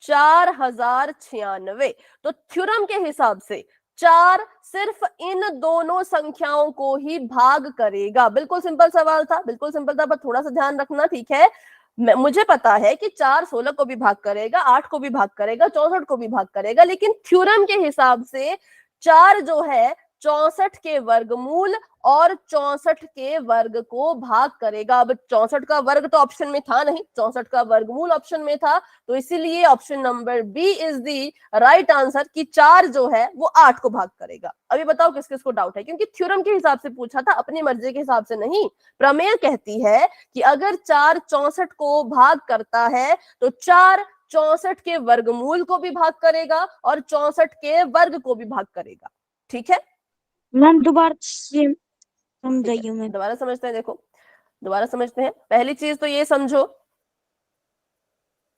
4096। तो थ्योरम के हिसाब से 4 सिर्फ इन दोनों संख्याओं को ही भाग करेगा। बिल्कुल सिंपल सवाल था, बिल्कुल सिंपल था, पर थोड़ा सा ध्यान रखना। ठीक है, मुझे पता है कि 4 16 को भी भाग करेगा, 8 को भी भाग करेगा, 64 को भी भाग करेगा, लेकिन थ्योरम के हिसाब से 4 जो है 64 के वर्गमूल और 64 के वर्ग को भाग करेगा। अब 64 का वर्ग तो ऑप्शन में था नहीं, 64 का वर्गमूल ऑप्शन में था, तो इसीलिए option number B is the right answer, कि 4 जो है वो 8 को भाग करेगा। अभी बताओ किस किस को डाउट है, क्योंकि थ्योरम के हिसाब से पूछा था, अपनी मर्जी के हिसाब से नहीं। प्रमेय कहती है कि अगर 4 64 को भाग करता है तो 4 64 के वर्गमूल को भी भाग करेगा और 64 के वर्ग को भी भाग करेगा। ठीक है,
मैम दोबारा से समझाइए मैम।
दोबारा समझते हैं। देखो दोबारा समझते हैं। पहली चीज तो ये समझो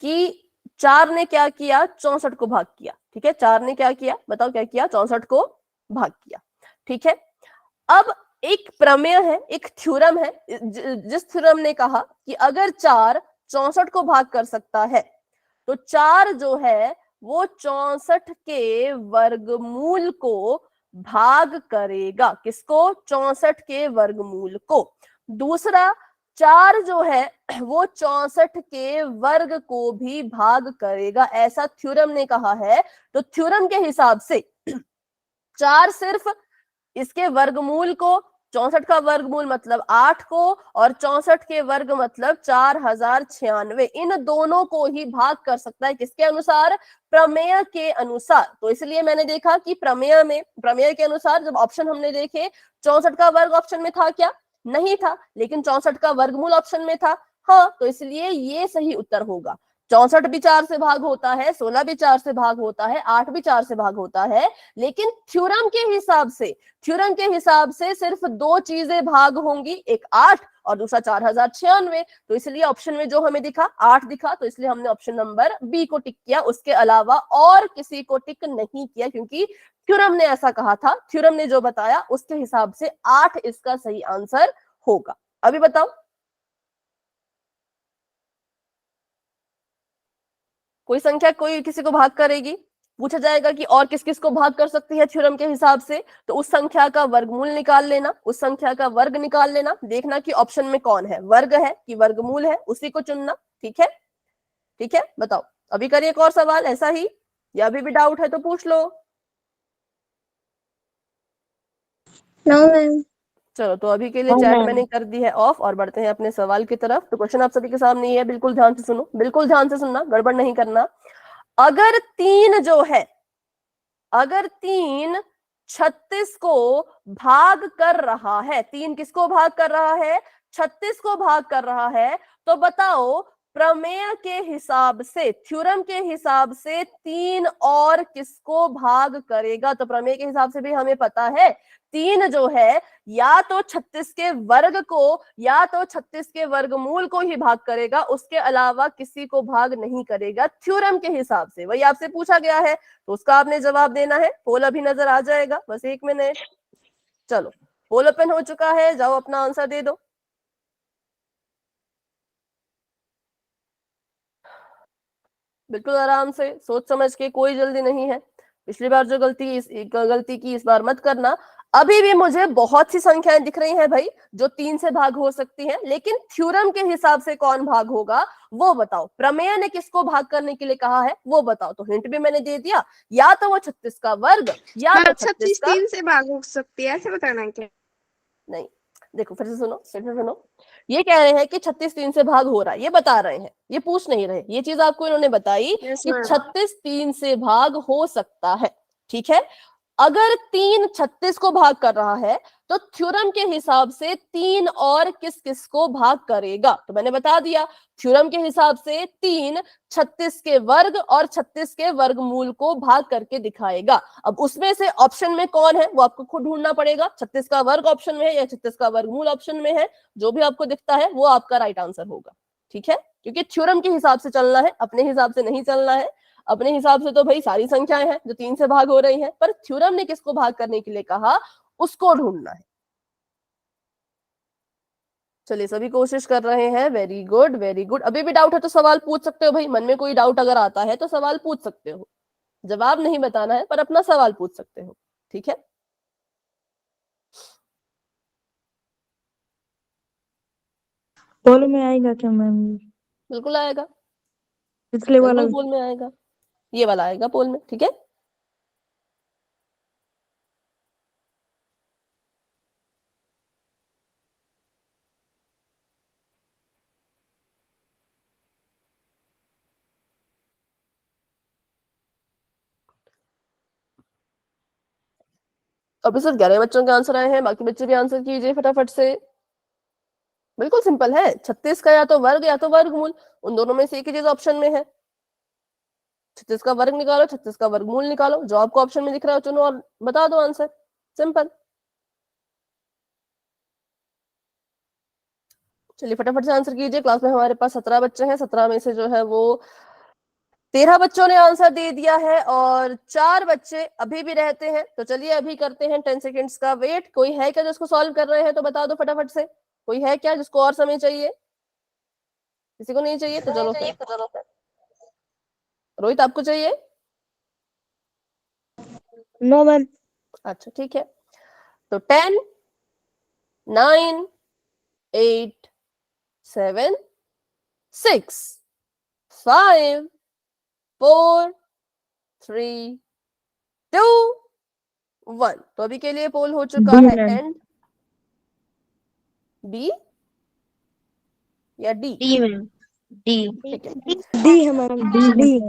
कि 4 ने क्या किया, 64 को भाग किया। ठीक है, 4 ने क्या किया, बताओ क्या किया, 64 को भाग किया। ठीक है, अब एक प्रमेय है, एक थ्योरम है, जिस थ्योरम ने कहा कि अगर 4 64 को भाग कर सकता है तो 4 जो है वो 64 के वर्गमूल को भाग करेगा। किसको? 64 के वर्गमूल को। दूसरा, 4 जो है वो 64 के वर्ग को भी भाग करेगा, ऐसा थ्योरम ने कहा है। तो थ्योरम के हिसाब से 4 सिर्फ इसके वर्गमूल को 64 का वर्गमूल मतलब 8 को, और 64 के वर्ग मतलब 4096। इन दोनों को ही भाग कर सकता है किसके अनुसार? प्रमेय के अनुसार। तो इसलिए मैंने देखा कि प्रमेय के अनुसार जब ऑप्शन हमने देखे, 64 का वर्ग ऑप्शन में था क्या? नहीं था, लेकिन 64 का वर्गमूल ऑप्शन में था। हाँ, तो इसलिए ये सही उत्तर होगा। 64 भी 4 से भाग होता है, 16 भी 4 से भाग होता है, 8 भी 4 से भाग होता है, लेकिन थ्योरम के हिसाब से सिर्फ दो चीजें भाग होंगी, एक 8 और दूसरा 4096। तो इसलिए ऑप्शन में जो हमें दिखा 8 दिखा, तो इसलिए हमने ऑप्शन नंबर बी को टिक किया, उसके अलावा और किसी को टिक नहीं किया, क्योंकि थ्योरम ने ऐसा कहा था, थ्योरम ने जो बताया उसके हिसाब से 8 इसका सही आंसर होगा। अभी बताओ, कोई संख्या कोई किसी को भाग करेगी, पूछा जाएगा कि और किस किस को भाग कर सकती है थ्योरम के हिसाब से, तो उस संख्या का वर्गमूल निकाल लेना, उस संख्या का वर्ग निकाल लेना, देखना कि ऑप्शन में कौन है, वर्ग है कि वर्गमूल है, उसी को चुनना। ठीक है, ठीक है, बताओ। अभी करिए एक और सवाल ऐसा ही, या अभी भी डाउट है तो पूछ लो।
No ma'am.
चलो, तो अभी के लिए चैट मैंने कर दी है ऑफ, और बढ़ते हैं अपने सवाल की तरफ। तो क्वेश्चन आप सभी के सामने ही है, बिल्कुल ध्यान से सुनो, बिल्कुल ध्यान से सुनना, गड़बड़ नहीं करना। अगर 3 जो है, अगर 3 36 को भाग कर रहा है, 3 किसको भाग कर रहा है? 36 को भाग कर रहा है, तो बताओ प्रमेय के हिसाब से, थ्योरम के हिसाब से 3 और किसको भाग करेगा? तो प्रमेय के हिसाब से भी हमें पता है 3 जो है या तो 36 के वर्ग को या तो 36 के वर्गमूल को ही भाग करेगा, उसके अलावा किसी को भाग नहीं करेगा थ्योरम के हिसाब से। वही आपसे पूछा गया है, तो उसका आपने जवाब देना है। पोल अभी नजर आ जाएगा, बस 1 मिनट। चलो, पोल ओपन हो चुका है, जाओ अपना आंसर दे दो। बिल्कुल आराम से, सोच समझ के, कोई जल्दी नहीं है। पिछली बार जो गलती की इस बार मत करना। अभी भी मुझे बहुत सी संख्याएं दिख रही हैं भाई जो 3 से भाग हो सकती हैं, लेकिन थ्योरम के हिसाब से कौन भाग होगा वो बताओ। प्रमेय ने किसको भाग करने के लिए कहा है वो बताओ। तो हिंट भी मैंने दे दिया, या तो वो 36 का वर्ग या तो 36
36
का
3 से भाग हो सकती है, ऐसे बताना है क्या?
नहीं, देखो फिर से सुनो, फिर से सुनो। ये कह रहे हैं कि 36 3 से भाग हो रहा है, ये बता रहे हैं, ये पूछ नहीं रहे, ये चीज आपको इन्होंने बताई
Yes,
कि
ma'am.
36 3 से भाग हो सकता है। ठीक है, अगर 3 36 को भाग कर रहा है, तो थ्योरम के हिसाब से 3 और किस किस को भाग करेगा? तो मैंने बता दिया, थ्योरम के हिसाब से 3 36 के वर्ग और 36 के वर्गमूल को भाग करके दिखाएगा। अब उसमें से ऑप्शन में कौन है वो आपको खुद ढूंढना पड़ेगा। 36 का वर्ग ऑप्शन में है या 36 का वर्गमूल ऑप्शन में है, जो भी आपको दिखता है वो आपका राइट आंसर होगा। ठीक है, क्योंकि थ्योरम के हिसाब से चलना है, अपने हिसाब से नहीं चलना है। अपने हिसाब से तो भाई सारी संख्याएं हैं जो 3 से भाग हो रही हैं, पर थ्योरम ने किसको भाग करने के लिए कहा उसको ढूंढना है। चलिए, सभी कोशिश कर रहे हैं, वेरी गुड वेरी गुड। अभी भी डाउट है तो सवाल पूछ सकते हो भाई, मन में कोई डाउट अगर आता है तो सवाल पूछ सकते हो, जवाब नहीं बताना है पर अपना सवाल पूछ सकते हो। ठीक है,
पोल में आएगा क्या मैम?
बिल्कुल आएगा,
पिछले वाला
बिल्कुल पोल में आएगा, ये वाला आएगा पोल में। ठीक है, अभी सिर्फ 11 बच्चों के आंसर आए हैं, बाकी बच्चे भी आंसर कीजिए फटाफट से। बिल्कुल सिंपल है, 36 का या तो वर्ग या तो वर्गमूल, उन दोनों में से एक ही चीज ऑप्शन में है। 36 का वर्ग निकालो, 36 का वर्गमूल निकालो, जो आपको ऑप्शन में दिख रहा है चुनो और बता दो आंसर, सिंपल। चलिए फटाफट से आंसर कीजिए। क्लास में हमारे पास 17 बच्चे हैं, 17 में से जो है वो 13 बच्चों ने आंसर दे दिया है और 4 बच्चे अभी भी रहते हैं। तो चलिए अभी करते हैं 10 सेकेंड्स का वेट। कोई है क्या जिसको सॉल्व कर रहे हैं तो बता दो फटाफट से। कोई है क्या जिसको और समय चाहिए? किसी को नहीं चाहिए तो चलो फिर। रोहित, आपको चाहिए?
No ma'am.
अच्छा ठीक है, तो 10 9 8 7 6 5 4 3 2 1। तो अभी के लिए पोल हो चुका है एंड। बी या डी?
D ma'am, D.
ठीक है,
डी है मैम, डी।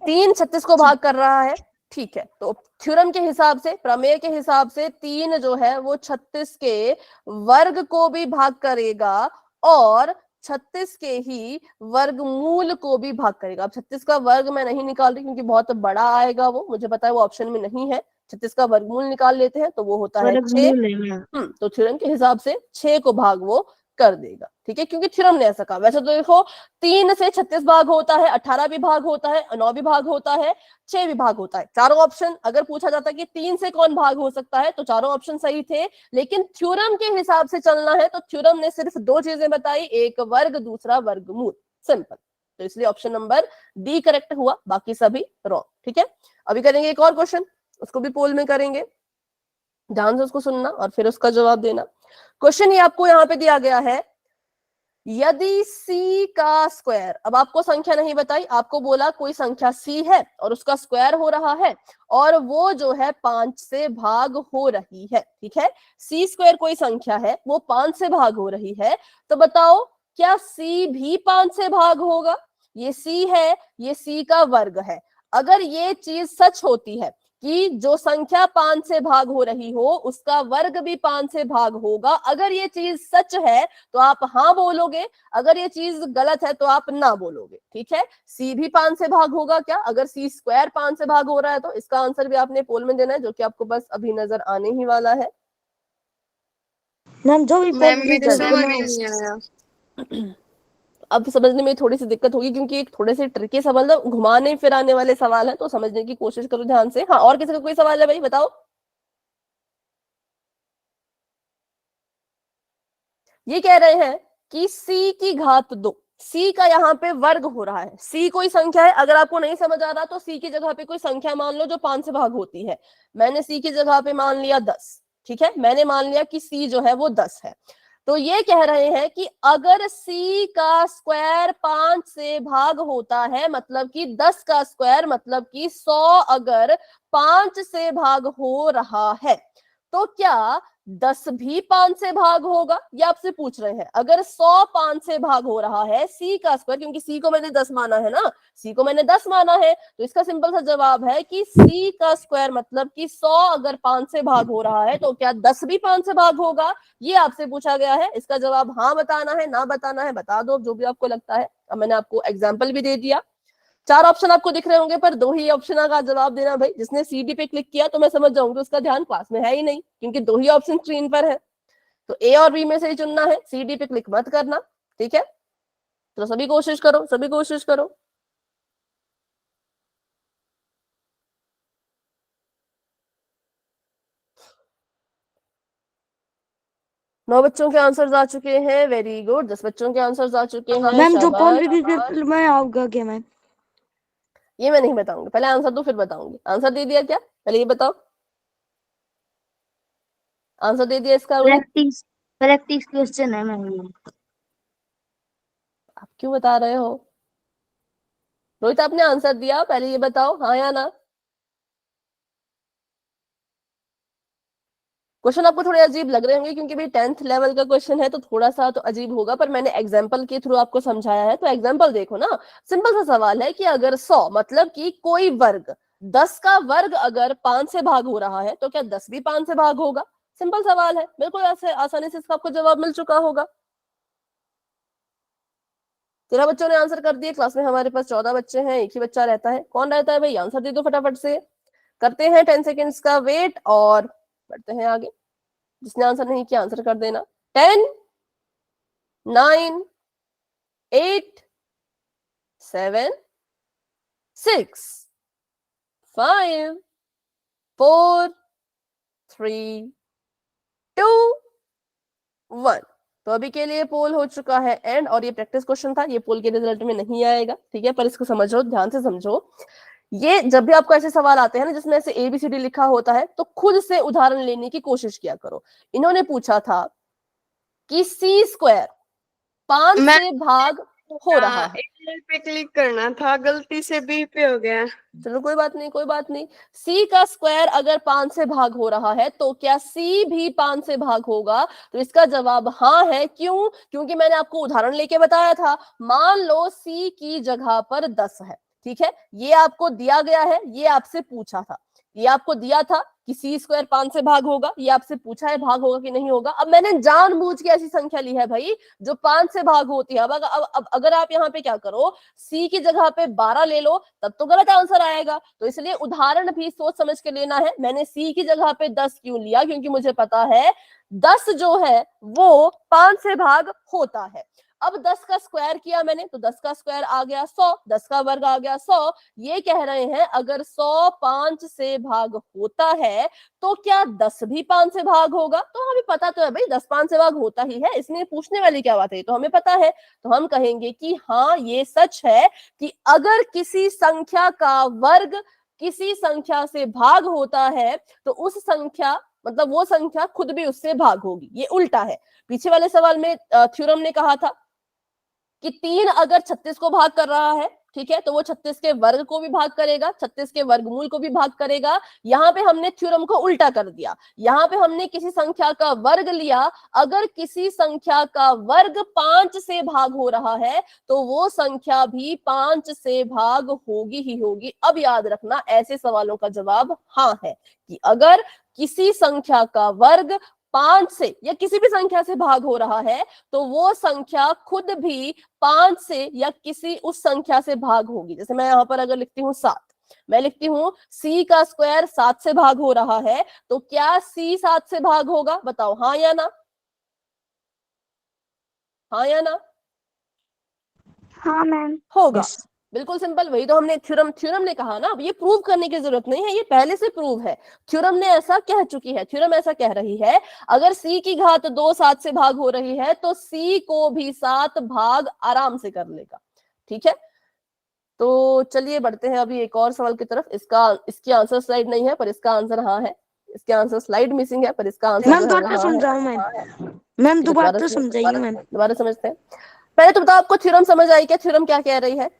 3 36 को भाग कर रहा है। ठीक है, तो थ्योरम के हिसाब से, प्रमेय के हिसाब से 3 जो है वो 36 के वर्ग को भी भाग करेगा और 36 के ही वर्गमूल को भी भाग करेगा। अब 36 का वर्ग मैं नहीं निकाल रही क्योंकि बहुत बड़ा आएगा, वो मुझे पता है वो ऑप्शन में नहीं है। 36 का वर्गमूल निकाल लेते हैं तो वो होता है 6। तो थ्योरम के हिसाब से 6 को भाग वो कर देगा। ठीक है, क्योंकि थ्योरम ने ऐसा कहा। वैसे तो देखो 3 से 36 भाग होता है, 18 भी भाग होता है, 9 भी भाग होता है, 6 भी भाग होता है। चारों ऑप्शन अगर पूछा जाता कि 3 से कौन भाग हो सकता है तो चारों ऑप्शन सही थे, लेकिन थ्योरम के हिसाब से चलना है तो थ्योरम ने सिर्फ 2 चीजें बताई, एक वर्ग दूसरा वर्गमूल, सिंपल। तो इसलिए ऑप्शन नंबर डी करेक्ट हुआ, बाकी सभी रॉन्ग। ठीक है, अभी करेंगे एक और क्वेश्चन, उसको भी पोल में करेंगे, ध्यान से उसको सुनना और फिर उसका जवाब देना। क्वेश्चन ये आपको यहाँ पे दिया गया है, यदि c का स्क्वायर, अब आपको संख्या नहीं बताई, आपको बोला कोई संख्या c है और उसका स्क्वायर हो रहा है और वो जो है 5 से भाग हो रही है। ठीक है, c स्क्वायर कोई संख्या है, वो 5 से भाग हो रही है, तो बताओ क्या c भी 5 से भाग होगा? ये c है, ये c का वर्ग है। अगर ये चीज सच होती है कि जो संख्या 5 से भाग हो रही हो उसका वर्ग भी 5 से भाग होगा, अगर ये चीज सच है तो आप हाँ बोलोगे, अगर ये चीज गलत है तो आप ना बोलोगे। ठीक है, c भी 5 से भाग होगा क्या? अगर c स्क्वायर 5 से भाग हो रहा है तो इसका आंसर भी आपने पोल में देना है, जो कि आपको बस अभी नजर आने ही वाला है।
मैम जो भी
मैम
पोल
मेरे
दीजिए
समझ
मैं
नहीं आया।
अब समझने में थोड़ी सी दिक्कत होगी क्योंकि एक थोड़े से ट्रिकी सवाल, मतलब घुमाने फिराने वाले सवाल है, तो समझने की कोशिश करो ध्यान से। हाँ, और किसी का कोई सवाल है भाई, बताओ। ये कह रहे हैं कि c की घात 2, c का यहाँ पे वर्ग हो रहा है। c कोई संख्या है, अगर आपको नहीं समझ आ रहा तो c की जगह पे कोई संख्या मान लो जो 5 से भाग होती है। मैंने c की जगह पे मान लिया 10। ठीक है, मैंने मान लिया कि c जो है वो 10 है। तो ये कह रहे हैं कि अगर c का स्क्वायर 5 से भाग होता है, मतलब कि 10 का स्क्वायर, मतलब कि 100 अगर 5 से भाग हो रहा है तो क्या 10 भी 5 से भाग होगा? ये आपसे पूछ रहे हैं। अगर 100 5 से भाग हो रहा है, c का स्क्वायर, क्योंकि c को मैंने 10 माना है ना, c को मैंने 10 माना है, तो इसका सिंपल सा जवाब है कि c का स्क्वायर मतलब कि 100 अगर 5 से भाग हो रहा है तो क्या 10 भी 5 से भाग होगा? ये आपसे पूछा गया है। इसका जवाब हाँ बताना है, ना बताना है, बता दो जो भी आपको लगता है। अब मैंने आपको एग्जाम्पल भी दे दिया। 4 ऑप्शन आपको दिख रहे होंगे पर 2 ही ऑप्शन का जवाब देना भाई। जिसने CD पे क्लिक किया तो मैं समझ जाऊंगी उसका ध्यान क्लास में है ही नहीं, क्योंकि 2 ही ऑप्शन स्क्रीन पर है। तो A और B में से ही चुनना है, CD पे क्लिक मत करना। ठीक है, तो सभी कोशिश करो, सभी कोशिश करो। नौ बच्चों के आंसर्स आ चुके हैं, वेरी गुड। 10 बच्चों के आंसर्स आ चुके हैं,
मैम जो पोल
शाबाश।
दीजिए मैं आऊंगा क्या मैम?
ये मैं नहीं बताऊंगी, पहले आंसर दो फिर बताऊंगी। आंसर दे दिया क्या? पहले ये बताओ, आंसर दे दिया इसका?
प्रैक्टिस प्रैक्टिस क्वेश्चन है मैम ये।
आप क्यों बता रहे हो? रोहित आपने आंसर दिया, पहले ये बताओ हाँ या ना। क्वेश्चन आपको थोड़े अजीब लग रहे होंगे क्योंकि भाई 10th लेवल का क्वेश्चन है तो थोड़ा सा तो अजीब होगा, पर मैंने एग्जांपल के थ्रू आपको समझाया है। तो एग्जांपल देखो ना, सिंपल सा सवाल है कि अगर 100 मतलब कि कोई वर्ग, 10 का वर्ग अगर 5 से भाग हो रहा है तो क्या 10 भी 5 से भाग होगा? सिंपल सवाल है, बिल्कुल ऐसे आसानी से इसका आपको जवाब मिल चुका होगा। 13 बच्चों ने आंसर कर दिए। क्लास में हमारे पास 14 बच्चे हैं, एक ही बच्चा रहता है। कौन रहता है भाई? आंसर दे दो फटाफट से। करते हैं 10 सेकेंड्स का वेट और बढ़ते हैं आगे। जिसने आंसर नहीं किया आंसर कर देना। 10 9 8 7 6 5 4 3 2 1। तो अभी के लिए पोल हो चुका है एंड, और ये प्रैक्टिस क्वेश्चन था, ये पोल के रिजल्ट में नहीं आएगा। ठीक है, पर इसको समझो, ध्यान से समझो। ये जब भी आपको ऐसे सवाल आते हैं ना जिसमें ऐसे ABCD लिखा होता है तो खुद से उदाहरण लेने की कोशिश किया करो। इन्होंने पूछा था कि c स्क्वायर 5
मैं
से भाग, हो रहा है।
ए पे क्लिक करना था, गलती से बी पे हो गया।
चलो कोई बात नहीं, कोई बात नहीं। c का स्क्वायर अगर 5 से भाग हो रहा है तो क्या c भी 5 से भाग होगा? तो इसका जवाब हाँ है। क्यों? क्योंकि मैंने आपको उदाहरण लेके बताया था। मान लो c की जगह पर 10 है, ठीक है, ये आपको दिया गया है, ये आपसे पूछा था, ये आपको दिया था कि सी स्क्वायर 5 से भाग होगा, ये आपसे पूछा है भाग होगा कि नहीं होगा। अब मैंने जानबूझ के ऐसी संख्या ली है भाई जो 5 से भाग होती है। अब अगर आप यहाँ पे क्या करो, सी की जगह पे 12 ले लो तब तो गलत आंसर आएगा। तो इसलिए उदाहरण भी सोच समझ के लेना है। मैंने सी की जगह पे 10 क्यों लिया? क्योंकि मुझे पता है 10 जो है वो 5 से भाग होता है। अब 10 का स्क्वायर किया मैंने तो 10 का स्क्वायर आ गया 100, 10 का वर्ग आ गया 100। ये कह रहे हैं अगर 100 5 से भाग होता है तो क्या 10 भी 5 से भाग होगा? तो हमें पता तो है भाई 10 5 से भाग होता ही है, इसमें पूछने वाली क्या बात है, तो हमें पता है। तो हम कहेंगे कि हाँ ये सच है कि अगर किसी संख्या का वर्ग किसी संख्या से भाग होता है तो उस संख्या मतलब वो संख्या खुद भी उससे भाग होगी। ये उल्टा है। पीछे वाले सवाल में थ्योरम ने कहा था कि 3 अगर 36 को भाग कर रहा है, ठीक है, तो वो 36 के वर्ग को भी भाग करेगा, 36 के वर्गमूल को भी भाग करेगा। यहाँ पे हमने थ्योरम को उल्टा कर दिया। यहाँ पे हमने किसी संख्या का वर्ग लिया, अगर किसी संख्या का वर्ग 5 से भाग हो रहा है तो वो संख्या भी 5 से भाग होगी ही होगी। अब याद रखना ऐसे सवालों का जवाब हाँ है कि अगर किसी संख्या का वर्ग 5 से या किसी भी संख्या से भाग हो रहा है तो वो संख्या खुद भी 5 से या किसी उस संख्या से भाग होगी। जैसे मैं यहाँ पर अगर लिखती हूँ 7, मैं लिखती हूँ c का स्क्वायर 7 से भाग हो रहा है तो क्या c 7 से भाग होगा? बताओ हाँ या ना, हाँ या ना?
हाँ मैम।
होगा। बिल्कुल सिंपल, वही तो हमने थ्योरम ने कहा ना। अब ये प्रूव करने की जरूरत नहीं है, ये पहले से प्रूव है। थ्योरम ने ऐसा कह चुकी है, थ्योरम ऐसा कह रही है अगर c की घात 2 7 से भाग हो रही है तो c को भी 7 भाग आराम से कर लेगा, ठीक है। तो चलिए बढ़ते हैं अभी एक और सवाल की तरफ। इसकी आंसर स्लाइड नहीं है पर इसका आंसर हाँ है। इसके आंसर स्लाइड मिसिंग है पर इसका आंसर
मैम
जो है
दोबारा
वो हाँ है।
समझाओ मैम। मैम दोबारा तो समझाइए मैम।
दोबारा समझते हैं। पहले तो बताओ आपको थ्योरम समझ आई क्या? थ्योरम क्या कह रही है?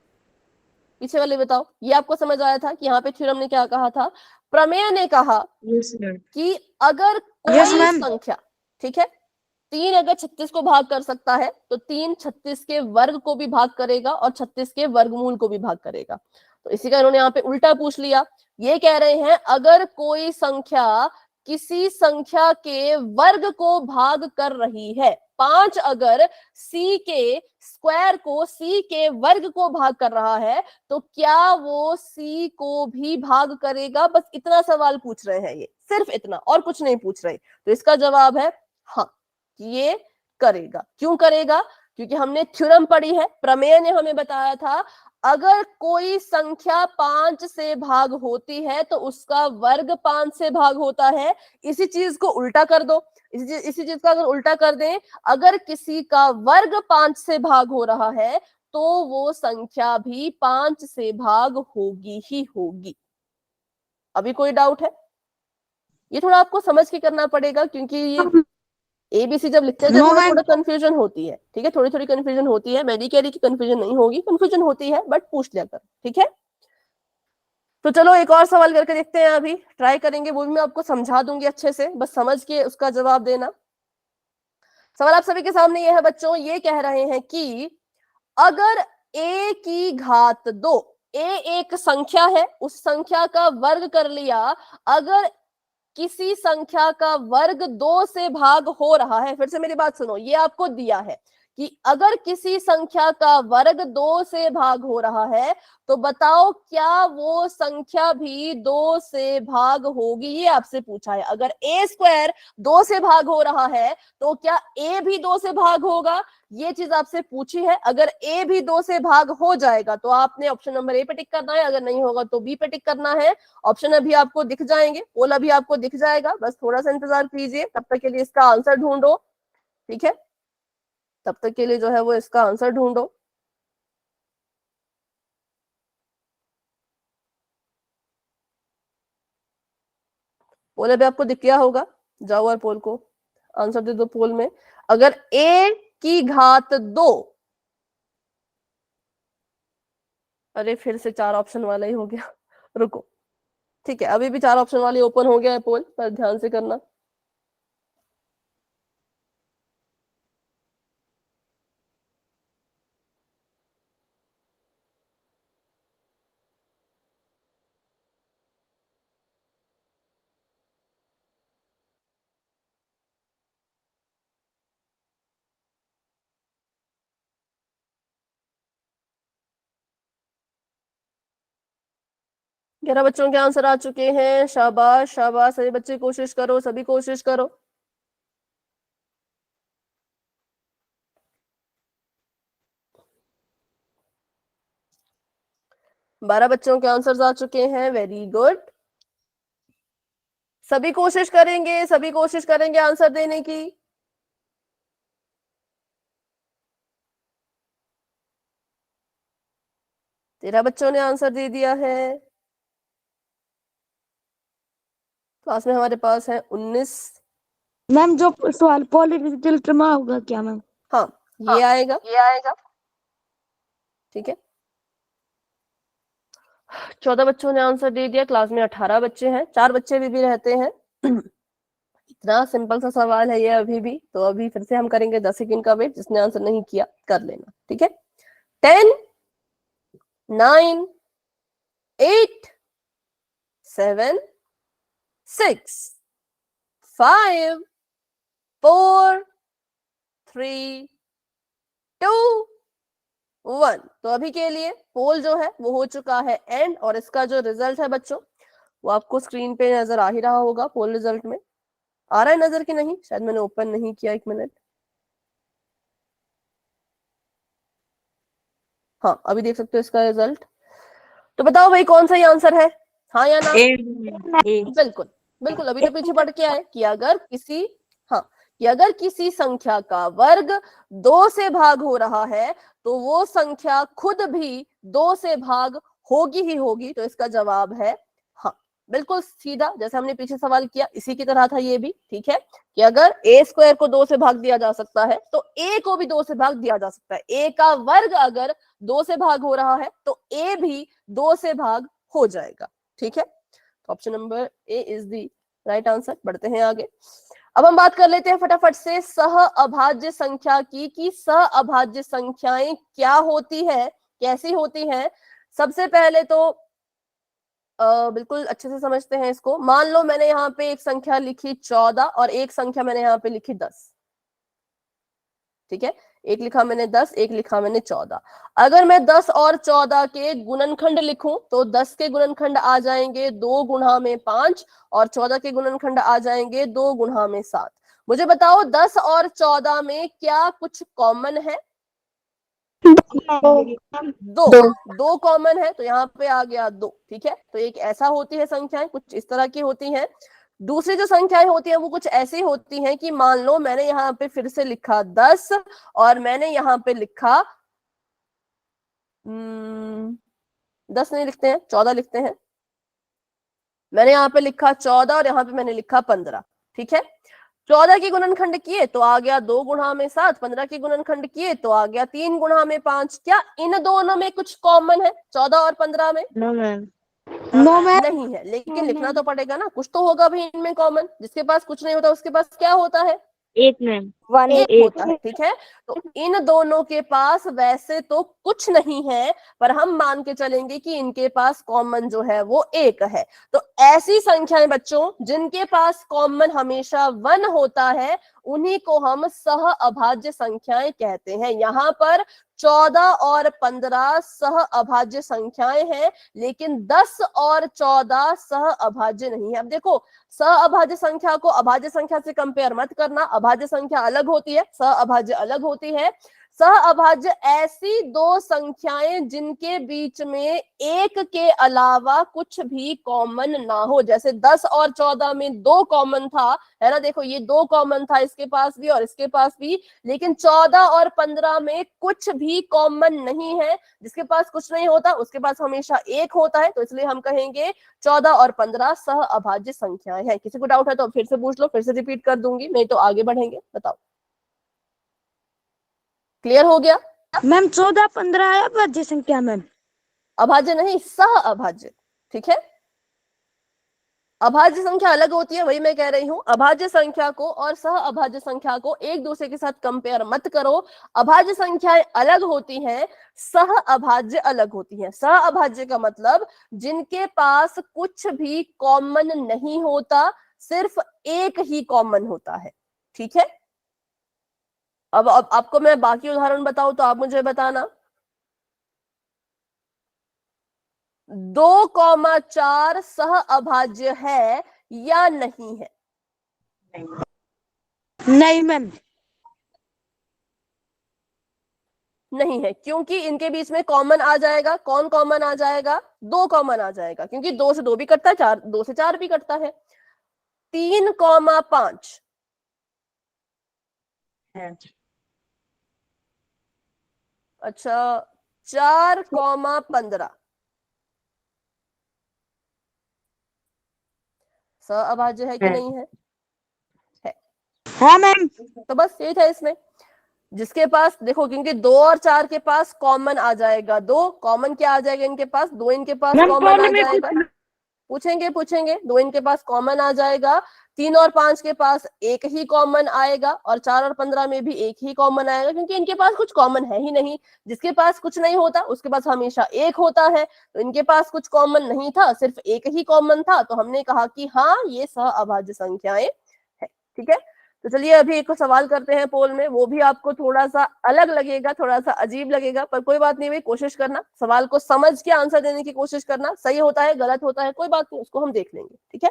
पीछे वाले बताओ। ये आपको समझ आया था कि यहाँ पे थ्योरम ने क्या कहा था? प्रमेय ने कहा कि अगर
यस
कोई
मैम।
संख्या, ठीक है, 3 अगर 36 को भाग कर सकता है तो 3 36 के वर्ग को भी भाग करेगा और 36 के वर्गमूल को भी भाग करेगा। तो इसी का इन्होंने यहाँ पे उल्टा पूछ लिया। ये कह रहे हैं अगर कोई संख्या किसी संख्या के वर्ग को भाग कर रही है, 5 अगर c के स्क्वायर को c के वर्ग को भाग कर रहा है तो क्या वो c को भी भाग करेगा? बस इतना सवाल पूछ रहे हैं, ये सिर्फ इतना, और कुछ नहीं पूछ रहे। तो इसका जवाब है हाँ, ये करेगा। क्यों करेगा? क्योंकि हमने थ्योरम पढ़ी है, प्रमेय ने हमें बताया था अगर कोई संख्या 5 से भाग होती है तो उसका वर्ग 5 से भाग होता है। इसी चीज को उल्टा कर दो, इसी चीज का अगर उल्टा कर दें, अगर किसी का वर्ग 5 से भाग हो रहा है तो वो संख्या भी 5 से भाग होगी ही होगी। अभी कोई डाउट है? ये थोड़ा आपको समझ के करना पड़ेगा क्योंकि ये एबीसी जब लिखते हैं
नो
थोड़ा
मैम।
थोड़ा कंफ्यूजन होती है, ठीक है, थोड़ी थोड़ी कंफ्यूजन होती है। मैं नहीं कह रही कि कंफ्यूजन नहीं होगी, कंफ्यूजन होती है, बट पूछ लिया कर, ठीक है। तो चलो एक और सवाल करके देखते हैं, अभी ट्राई करेंगे, वो भी मैं आपको समझा दूंगी अच्छे से, बस समझ के उसका जवाब देना। सवाल आप सभी के सामने ये है बच्चों, ये कह रहे हैं कि अगर a की घात 2, a एक संख्या है, उस संख्या का वर्ग कर लिया, अगर किसी संख्या का वर्ग 2 से भाग हो रहा है, फिर से मेरी बात सुनो, ये आपको दिया है कि अगर किसी संख्या का वर्ग 2 से भाग हो रहा है तो बताओ क्या वो संख्या भी 2 से भाग होगी? ये आपसे पूछा है। अगर a स्क्वायर 2 से भाग हो रहा है तो क्या a भी 2 से भाग होगा? ये चीज आपसे पूछी है। अगर a भी 2 से भाग हो जाएगा तो आपने ऑप्शन नंबर ए पे टिक करना है, अगर नहीं होगा तो बी पे टिक करना है। ऑप्शन अभी आपको दिख जाएंगे, पोल अभी आपको दिख जाएगा, बस थोड़ा सा इंतजार कीजिए, तब तक के लिए इसका आंसर ढूंढो, ठीक है, तब तक के लिए जो है वो इसका आंसर ढूंढो। पोल अभी आपको दिख गया होगा, जाओ और पोल को आंसर दे दो। पोल में अगर a की घात 2 अरे फिर से 4 ऑप्शन वाला ही हो गया। रुको, ठीक है, अभी भी 4 ऑप्शन वाली ओपन हो गया है पोल, पर ध्यान से करना। ग्यारह बच्चों के आंसर आ चुके हैं। शाबाश शाबाश, सभी बच्चे कोशिश करो, सभी कोशिश करो। 12 बच्चों के आंसर्स आ चुके हैं। वेरी गुड, सभी कोशिश करेंगे, सभी कोशिश करेंगे आंसर देने की। तेरह बच्चों ने आंसर दे दिया है। क्लास में हमारे पास है 19।
मैम जो सवाल पॉलिटिकल में होगा क्या मैम?
हाँ, ये आएगा, ये आएगा, ठीक है। 14 बच्चों ने आंसर दे दिया। क्लास में 18 बच्चे हैं, 4 बच्चे भी रहते हैं। इतना सिंपल सा सवाल है ये अभी भी। तो अभी फिर से हम करेंगे 10 सेकंड का वेट, जिसने आंसर नहीं किया कर लेना, ठीक है। 10, 9, 8, 7, 6, 5, 4, 3, 2, 1। तो अभी के लिए पोल जो है वो हो चुका है एंड, और इसका जो रिजल्ट है बच्चों वो आपको स्क्रीन पे नजर आ ही रहा होगा। पोल रिजल्ट में आ रहा है नजर की नहीं? शायद मैंने ओपन नहीं किया, 1 मिनट। हाँ, अभी देख सकते हो इसका रिजल्ट। तो बताओ भाई कौन सा ही आंसर है, हाँ या ना? बिल्कुल बिल्कुल, अभी तो पीछे पढ़ के आए कि अगर किसी, हाँ, कि अगर किसी संख्या का वर्ग 2 से भाग हो रहा है तो वो संख्या खुद भी 2 से भाग होगी ही होगी। तो इसका जवाब है हाँ। बिल्कुल सीधा, जैसे हमने पीछे सवाल किया इसी की तरह था ये भी, ठीक है। कि अगर ए स्क्वायर को 2 से भाग दिया जा सकता है तो ए को भी 2 से भाग दिया जा सकता है। ए का वर्ग अगर 2 से भाग हो रहा है तो ए भी 2 से भाग हो जाएगा, ठीक है। तो option number A is the right answer. बढ़ते हैं आगे। अब हम बात कर लेते हैं फटाफट से सह अभाज्य संख्या की, कि सह अभाज्य संख्याएं क्या होती है, कैसी होती हैं। सबसे पहले तो बिल्कुल अच्छे से समझते हैं इसको। मान लो मैंने यहाँ पे एक संख्या लिखी 14 और एक संख्या मैंने यहाँ पे लिखी 10, ठीक है। एक लिखा मैंने 10, एक लिखा मैंने 14। अगर मैं 10 और 14 के गुणनखंड लिखूं तो 10 के गुणनखंड आ जाएंगे 2 गुणा में 5, और 14 के गुणनखंड आ जाएंगे 2 गुणा में 7। मुझे बताओ 10 और 14 में क्या कुछ कॉमन है? दो कॉमन है, तो यहाँ पे आ गया 2, ठीक है। तो एक ऐसा होती है संख्याएं, कुछ इस तरह की होती हैं। दूसरी जो संख्याएं होती हैं वो कुछ ऐसी होती हैं कि मान लो मैंने यहाँ पे फिर से लिखा 10 और मैंने यहाँ पे लिखा 10 नहीं लिखते हैं, 14 लिखते हैं। मैंने यहाँ पे लिखा 14 और यहाँ पे मैंने लिखा 15, ठीक है। 14 के गुणनखंड किए तो आ गया 2 गुणा में 7, 15 के गुणनखंड किए तो आ गया 3 गुणा में 5। क्या इन दोनों में कुछ कॉमन है 14 और 15 में?
No ma'am, no ma'am.
नहीं है, लेकिन लिखना तो पड़ेगा ना, कुछ तो होगा भी इनमें कॉमन। जिसके पास कुछ नहीं होता उसके पास क्या होता है?
एक मैम,
एक होता है, ठीक है। तो इन दोनों के पास वैसे तो कुछ नहीं है, पर हम मान के चलेंगे कि इनके पास कॉमन जो है वो 1 है। तो ऐसी संख्याएं बच्चों जिनके पास कॉमन हमेशा 1 होता है उन्हीं को हम सह अभाज्य संख्याएं कहते हैं। यहाँ पर 14 और 15 सह अभाज्य संख्याएं हैं, लेकिन 10 और 14 सह अभाज्य नहीं है। अब देखो, सह अभाज्य संख्या को अभाज्य संख्या से कंपेयर मत करना। अभाज्य संख्या अलग होती है, सह अभाज्य अलग होती है। सह अभाज्य ऐसी दो संख्याएं जिनके बीच में एक के अलावा कुछ भी कॉमन ना हो। जैसे 10 और 14 में 2 कॉमन था, है ना। देखो ये 2 कॉमन था, इसके पास भी और इसके पास भी। लेकिन 14 और 15 में कुछ भी कॉमन नहीं है। जिसके पास कुछ नहीं होता उसके पास हमेशा 1 होता है। तो इसलिए हम कहेंगे 14 और 15 सह अभाज्य संख्याएं हैं। किसी को डाउट है तो फिर से पूछ लो, फिर से रिपीट कर दूंगी, नहीं तो आगे बढ़ेंगे। बताओ, क्लियर हो गया?
मैम 14 15 है अभाज्य संख्या मैम?
अभाज्य नहीं, सह अभाज्य, ठीक है। अभाज्य संख्या अलग होती है, वही मैं कह रही हूं। अभाज्य संख्या को और सह अभाज्य संख्या को एक दूसरे के साथ कंपेयर मत करो। अभाज्य संख्याएं अलग होती हैं, सह अभाज्य अलग होती हैं। सह अभाज्य का मतलब जिनके पास कुछ भी कॉमन नहीं होता, सिर्फ एक ही कॉमन होता है, ठीक है। अब आपको मैं बाकी उदाहरण बताऊं तो आप मुझे बताना। 2,4 सह अभाज्य है या नहीं है?
नहीं मैम।
नहीं है, क्योंकि इनके बीच में कॉमन आ जाएगा। कौन कॉमन आ जाएगा? 2 कॉमन आ जाएगा, क्योंकि 2 से 2 भी कटता है, 2 से 4 भी कटता है। 3,5 अच्छा, 4,15 सह अभाज्य है कि नहीं है?
हाँ मैम।
तो बस यही था इसमें। जिसके पास देखो, क्योंकि 2 और 4 के पास कॉमन आ जाएगा, 2 कॉमन क्या आ जाएगा इनके पास? 2 इनके पास कॉमन आ जाएगा। पूछेंगे 2 इनके पास कॉमन आ जाएगा। 3 और 5 के पास एक ही कॉमन आएगा, और 4 और 15 में भी एक ही कॉमन आएगा, क्योंकि इनके पास कुछ कॉमन है ही नहीं। जिसके पास कुछ नहीं होता उसके पास हमेशा एक होता है। तो इनके पास कुछ कॉमन नहीं था, सिर्फ एक ही कॉमन था, तो हमने कहा कि हाँ, ये सह अभाज्य संख्याएं है, ठीक है। तो चलिए अभी एक सवाल करते हैं पोल में। वो भी आपको थोड़ा सा अलग लगेगा, थोड़ा सा अजीब लगेगा, पर कोई बात नहीं भाई, कोशिश करना, सवाल को समझ के आंसर देने की कोशिश करना। सही होता है, गलत होता है, कोई बात नहीं, उसको हम देख लेंगे, ठीक है।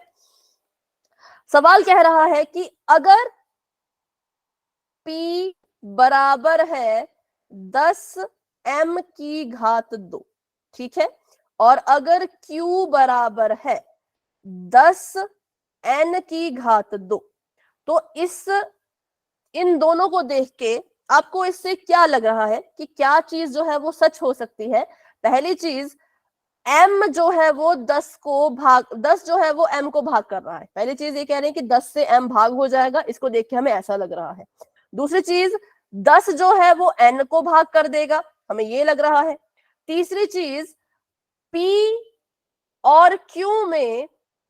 सवाल कह रहा है कि अगर P बराबर है 10m की घात 2, ठीक है, और अगर Q बराबर है 10n की घात 2, तो इन दोनों को देख के आपको इससे क्या लग रहा है कि क्या चीज जो है वो सच हो सकती है? पहली चीज, m जो है वो 10 जो है वो m को भाग कर रहा है। पहली चीज ये कह रहे हैं कि 10 से m भाग हो जाएगा, इसको देख के हमें ऐसा लग रहा है। दूसरी चीज, 10 जो है वो n को भाग कर देगा, हमें ये लग रहा है। तीसरी चीज, p और q में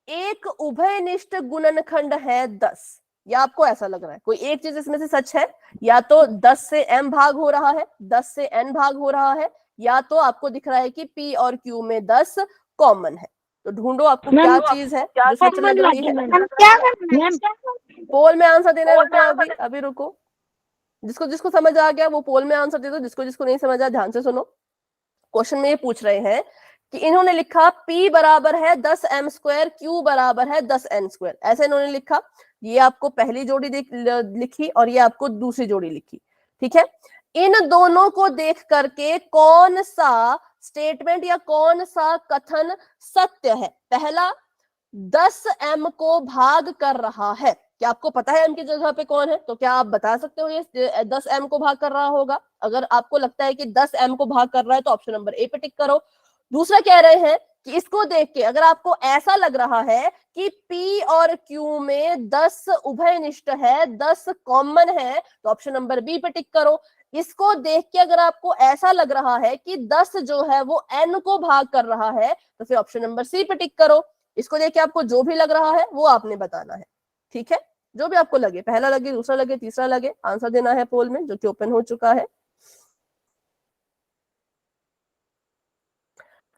एक उभयनिष्ठ गुणनखंड है 10, या आपको ऐसा लग रहा है? कोई एक चीज इसमें से सच है, या तो 10 से m भाग हो रहा है, 10 से n भाग हो रहा है, या तो आपको दिख रहा है कि p और q में 10 कॉमन है। तो ढूंढो आपको क्या चीज है जो सच लग रही है। पोल में आंसर देना, रुको अभी रुको। जिसको जिसको समझ आ गया वो पोल में आंसर दे दो, जिसको जिसको नहीं समझ आ, ध्यान से सुनो। क्वेश्चन में ये पूछ रहे हैं कि इन्होंने लिखा P बराबर है 10m², Q बराबर है 10n², ऐसे इन्होंने लिखा। ये आपको पहली जोड़ी लिखी और ये आपको दूसरी जोड़ी लिखी, ठीक है। इन दोनों को देख करके कौन सा स्टेटमेंट या कौन सा कथन सत्य है? पहला, 10m को भाग कर रहा है। क्या आपको पता है m की जगह पे कौन है? तो क्या आप बता सकते हो ये 10m को भाग कर रहा होगा? अगर आपको लगता है कि 10m को भाग कर रहा है तो ऑप्शन नंबर ए पे टिक करो। दूसरा कह रहे हैं कि इसको देख के अगर आपको ऐसा लग रहा है कि P और Q में 10 उभयनिष्ठ है, 10 कॉमन है, तो ऑप्शन नंबर बी पे टिक करो। इसको देख के अगर आपको ऐसा लग रहा है कि 10 जो है वो n को भाग कर रहा है, तो फिर ऑप्शन नंबर सी पे टिक करो। इसको देख के आपको जो भी लग रहा है वो आपने बताना है, ठीक है। जो भी आपको लगे, पहला लगे, दूसरा लगे, तीसरा लगे, आंसर देना है पोल में जो कि ओपन हो चुका है।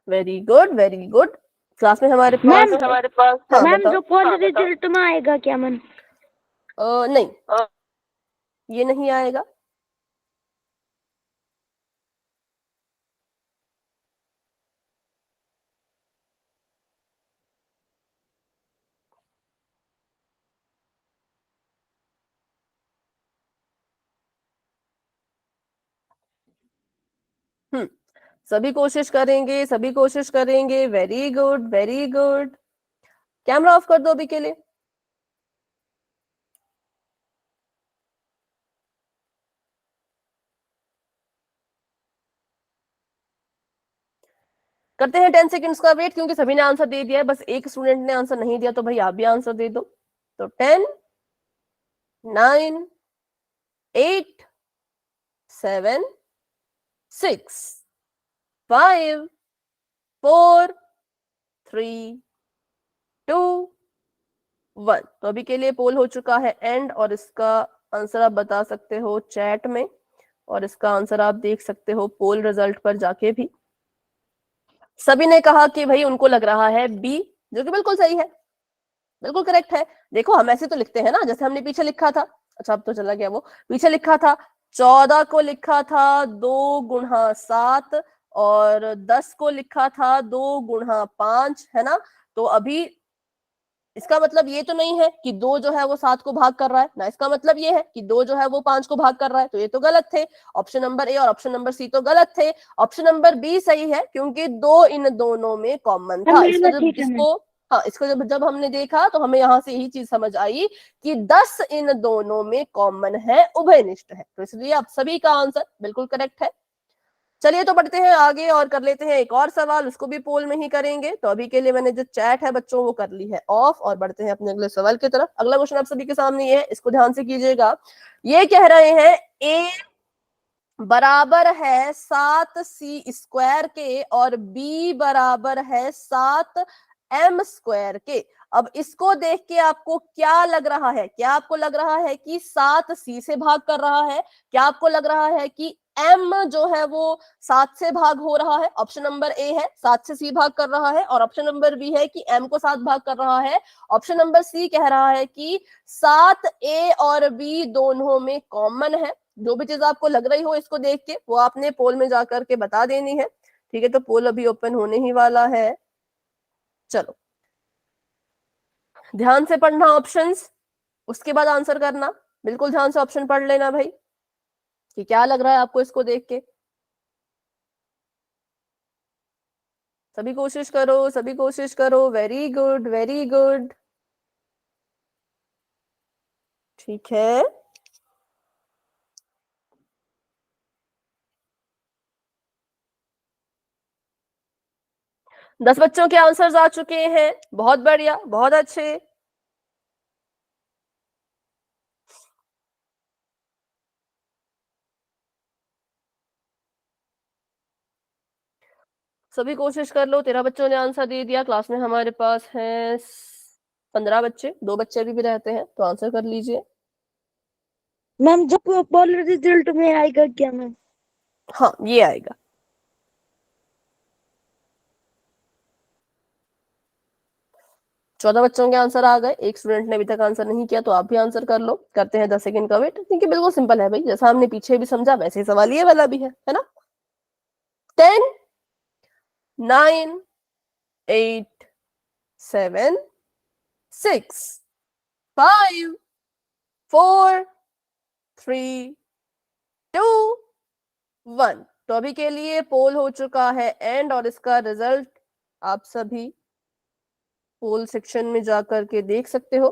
Very good, very good. Class में हमारे पास हाँ,
मैम जो पोल रिजल्ट में आएगा क्या मैम?
नहीं, ये नहीं आएगा। सभी कोशिश करेंगे, सभी कोशिश करेंगे। Very good, very good. Camera off कर दो अभी के लिए। करते हैं 10 सेकंड्स का वेट, क्योंकि सभी ने आंसर दे दिया है, बस एक स्टूडेंट ने आंसर नहीं दिया, तो भाई आप भी आंसर दे दो। तो 10, 9, 8, 7, 6, 5, 4 3 2 1। तो अभी के लिए पोल हो चुका है एंड, और इसका आंसर आप बता सकते हो चैट में, और इसका आंसर आप देख सकते हो पोल रिजल्ट पर जाके भी। सभी ने कहा कि भाई उनको लग रहा है बी, जो कि बिल्कुल सही है, बिल्कुल करेक्ट है। देखो हम ऐसे तो लिखते हैं ना, जैसे हमने पीछे लिखा था, अच्छा अब तो चला गया वो, पीछे लिखा था 14 को लिखा था 2 गुणा 7, और 10 को लिखा था 2 गुणा 5, है ना। तो अभी इसका मतलब ये तो नहीं है कि 2 जो है वो 7 को भाग कर रहा है ना, इसका मतलब ये है कि 2 जो है वो 5 को भाग कर रहा है, तो ये तो गलत थे। ऑप्शन नंबर ए और ऑप्शन नंबर सी तो गलत थे। ऑप्शन नंबर बी सही है, क्योंकि 2 इन दोनों में कॉमन था। इसको जब
ठीक है मैम।
इसको हाँ, इसको जब हमने देखा तो हमें यहाँ से यही चीज समझ आई कि 10 इन दोनों में कॉमन है, उभयनिष्ठ है, तो इसलिए आप सभी का आंसर बिल्कुल करेक्ट है। चलिए तो बढ़ते हैं आगे और कर लेते हैं एक और सवाल, उसको भी पोल में ही करेंगे। तो अभी के लिए मैंने जो चैट है बच्चों वो कर ली है ऑफ, और बढ़ते हैं अपने अगले सवाल की तरफ। अगला क्वेश्चन आप सभी के सामने ये है, इसको ध्यान से कीजिएगा। ये कह रहे हैं ए बराबर है 7c² के और b बराबर है 7m² के। अब इसको देख के आपको क्या लग रहा है? क्या आपको लग रहा है कि 7c से भाग कर रहा है? क्या आपको लग रहा है कि m जो है वो 7 से भाग हो रहा है? ऑप्शन नंबर ए है 7 से c भाग कर रहा है, और ऑप्शन नंबर बी है कि m को 7 भाग कर रहा है। ऑप्शन नंबर सी कह रहा है कि 7a और b दोनों में कॉमन है। जो भी चीज आपको लग रही हो इसको देख के वो आपने पोल में जाकर के बता देनी है, ठीक है। तो पोल अभी ओपन होने ही वाला है। चलो ध्यान से पढ़ना ऑप्शंस, उसके बाद आंसर करना। बिल्कुल ध्यान से ऑप्शन पढ़ लेना भाई, कि क्या लग रहा है आपको इसको देख के। सभी कोशिश करो, सभी कोशिश करो। वेरी गुड, वेरी गुड, ठीक है। दस बच्चों के आंसर्स आ चुके हैं, बहुत बढ़िया, बहुत अच्छे। सभी कोशिश कर लो। 13 बच्चों ने आंसर दे दिया। क्लास में हमारे पास है 15 बच्चे, 2 बच्चे अभी भी रहते हैं, तो आंसर कर लीजिए।
मैम जब पोल रिजल्ट में आएगा क्या मैम?
हाँ ये आएगा। चौदह बच्चों के आंसर आ गए। एक स्टूडेंट ने अभी तक आंसर नहीं किया, तो आप भी आंसर कर लो। करते हैं 10 सेकंड का वेट, क्योंकि बिल्कुल सिंपल है भाई, जैसा हमने पीछे भी समझा वैसे ही सवाल ये वाला भी है ना। 10 9 8 7 6 5 4 3 2 1। तो अभी के लिए पोल हो चुका है एंड, और इसका रिजल्ट आप सभी पोल सेक्शन में जाकर के देख सकते हो।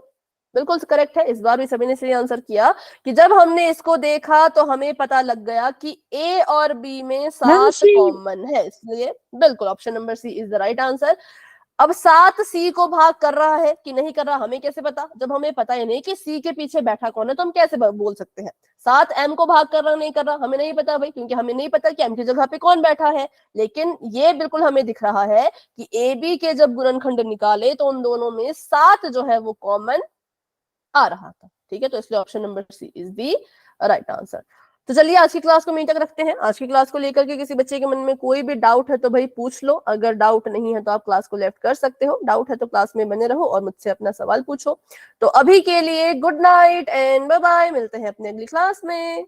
बिल्कुल करेक्ट है, इस बार भी सभी ने सही आंसर किया कि जब हमने इसको देखा तो हमें पता लग गया कि ए और बी में 7 कॉमन है, इसलिए बिल्कुल option number C is the right answer. अब 7 सी को भाग कर रहा है कि नहीं कर रहा, हमें कैसे पता? जब हमें पता ही नहीं कि सी के पीछे बैठा कौन है, तो हम कैसे बोल सकते हैं 7 एम को भाग कर रहा नहीं कर रहा? हमें नहीं पता भाई, क्योंकि हमें नहीं पता कि एम की जगह पे कौन बैठा है। लेकिन ये बिल्कुल हमें दिख रहा है कि ए बी के जब गुणनखंड निकाले तो उन दोनों में 7 जो है वो कॉमन आ रहा था, ठीक है। तो इसलिए option number C is the right answer. तो चलिए आज की क्लास को यहीं तक रखते हैं। आज की क्लास को लेकर के किसी बच्चे के मन में कोई भी डाउट है तो भाई पूछ लो, अगर डाउट नहीं है तो आप क्लास को लेफ्ट कर सकते हो। डाउट है तो क्लास में बने रहो और मुझसे अपना सवाल पूछो। तो अभी के लिए good night and bye bye, मिलते हैं अपने अगली क्लास में।